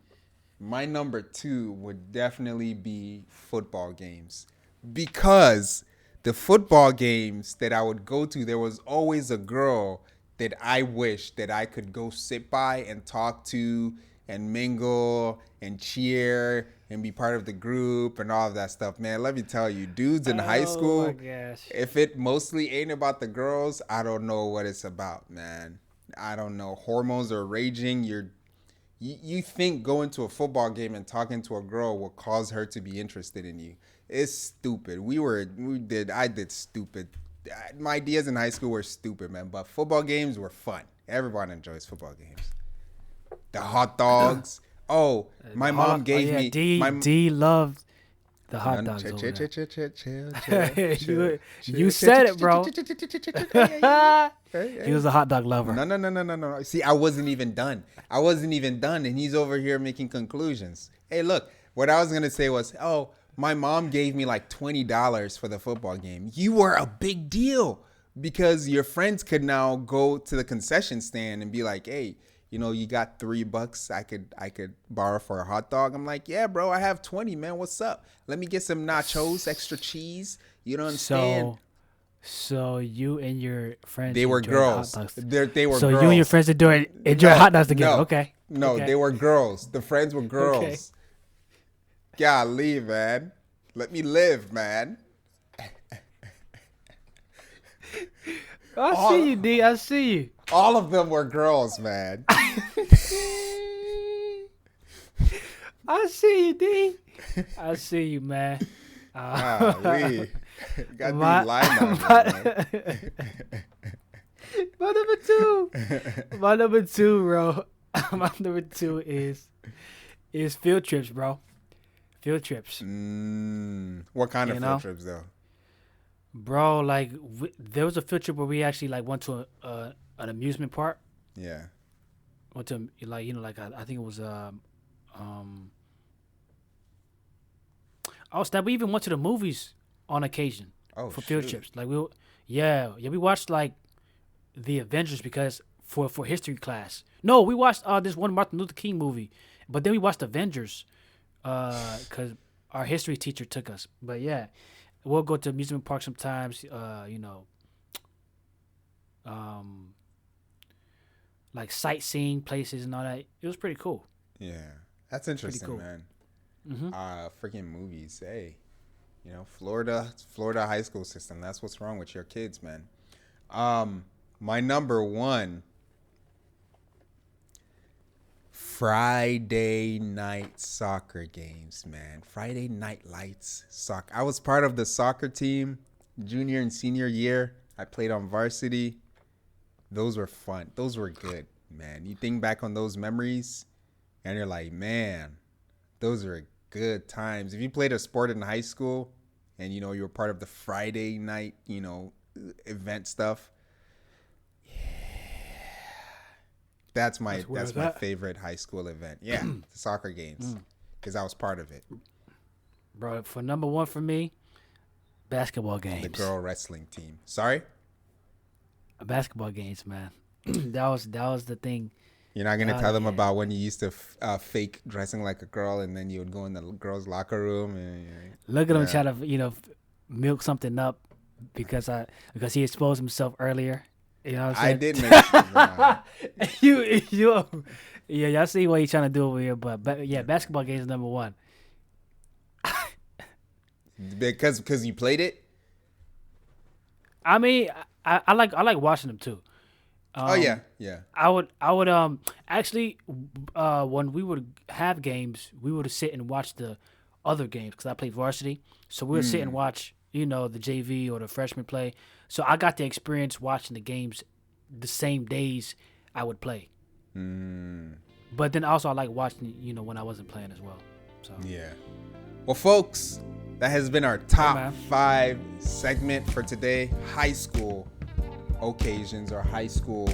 A: my number two would definitely be football games because the football games that I would go to, there was always a girl that I wish that I could go sit by and talk to and mingle and cheer and be part of the group and all of that stuff. Man, let me tell you, dudes in high
B: Oh my
A: school,
B: gosh.
A: if it mostly ain't about the girls, I don't know what it's about, man. I don't know. Hormones are raging. You think going to a football game and talking to a girl will cause her to be interested in you. It's stupid. I did stupid. My ideas in high school were stupid, man. But football games were fun. Everyone enjoys football games. The hot dogs. Oh, my
B: Hold on.
A: mom
B: Oh
A: gave
B: yeah,
A: me
B: D
A: my
B: D loved the hot
A: none.
B: dogs
A: Chill,
B: over
A: chill, chill,
B: there.
A: chill, chill, chill, chill, chill,
B: You
A: chill,
B: said it, bro.
A: chill. Hey,
B: He was
A: hey.
B: a hot dog lover.
A: No. See, I wasn't even done. And he's over here making conclusions. Hey, look, what I was gonna say was, oh, my mom gave me like $20 for the football game. You were a big deal because your friends could now go to the concession stand and be like, hey, you got $3 I could borrow for a hot dog. I'm like, yeah, bro, I have 20, man. What's up? Let me get some nachos, extra cheese. You don't understand?
B: So so you and your friends
A: They were
B: enjoyed the hot
A: girls.
B: dogs.
A: They were
B: So you and your
A: girls.
B: friends enjoy
A: No,
B: hot dogs together.
A: no,
B: Okay.
A: no. They
B: Okay.
A: were girls. The friends were
B: Okay.
A: girls. Golly, man. Let me live, man.
B: I
A: All,
B: see you, D. I see you.
A: all of them were girls, man.
B: I see you, D. I see you, man.
A: Golly. Got
B: my,
A: these line out
B: my,
A: here, man.
B: my number two. My number two, bro. My number two is field trips, bro. Field trips.
A: What kind of
B: You
A: field
B: know,
A: trips, though?
B: bro. Like there was a field trip where we actually like went to an amusement park.
A: Yeah.
B: Went to like like I think it was um oh snap. We even went to the movies on occasion
A: Oh,
B: for field
A: shoot.
B: trips. Like yeah we watched like the Avengers because for history class. No, we watched this one Martin Luther King movie, but then we watched Avengers Because our history teacher took us. But yeah, we'll go to amusement park sometimes. Like sightseeing places and all that. It was pretty cool.
A: Yeah, that's
B: Pretty
A: interesting,
B: cool.
A: man.
B: Mm-hmm.
A: Freaking movies. Hey, Florida high school system. That's what's wrong with your kids, man. My number one, Friday night soccer games, man. Friday night lights soccer. I was part of the soccer team junior and senior year. I played on varsity. Those were fun. Those were good, man. You think back on those memories and you're like, man, those are good times. If you played a sport in high school and you were part of the Friday night, event stuff, that's my favorite high school event. Yeah, the soccer games, because I was part of it.
B: Bro, for number one for me, basketball games.
A: The girl wrestling team. Sorry?
B: Basketball games, man. that was the thing.
A: You're not gonna tell them about when you used to fake dressing like a girl, and then you would go in the girls' locker room and
B: look at him try to milk something up because he exposed himself earlier. You know what I'm saying?
A: I did mention
B: y'all see what he's trying to do over here, but yeah, basketball games is number one.
A: because you played it.
B: I mean, I like watching them too.
A: Yeah.
B: I would actually when we would have games, we would sit and watch the other games because I played varsity, so we would sit and watch the JV or the freshman play. So I got the experience watching the games the same days I would play. But then also I like watching when I wasn't playing as well. So
A: yeah. Well, folks, that has been our top 5 segment for today. High school occasions or high school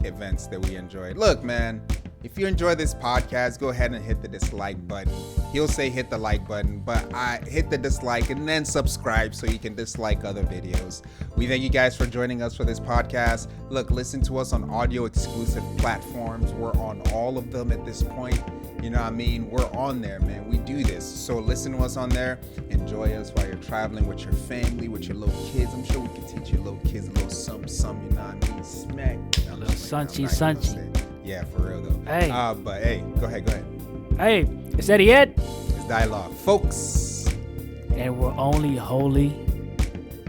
A: events that we enjoyed. Look, man, if you enjoy this podcast, go ahead and hit the dislike button. He'll say hit the like button, but I hit the dislike and then subscribe so you can dislike other videos. We thank you guys for joining us for this podcast. Look, listen to us on audio exclusive platforms. We're on all of them at this point. You know what I mean? We're on there, man. We do this. So listen to us on there. Enjoy us while you're traveling with your family, with your little kids. I'm sure we can teach your little kids a little something, you know what I mean? Smack.
B: A little sunchy.
A: Yeah, for real though.
B: Hey.
A: But hey, go ahead.
B: Hey, it's EddyEd.
A: It's Dialogue, folks.
B: And we're only holy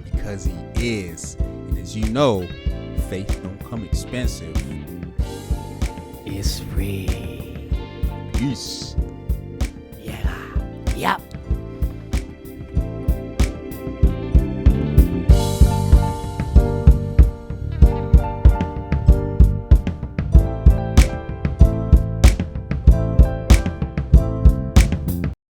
A: because he is. And as you know, faith don't come expensive.
B: It's free.
A: Peace.
B: Yeah. Yep.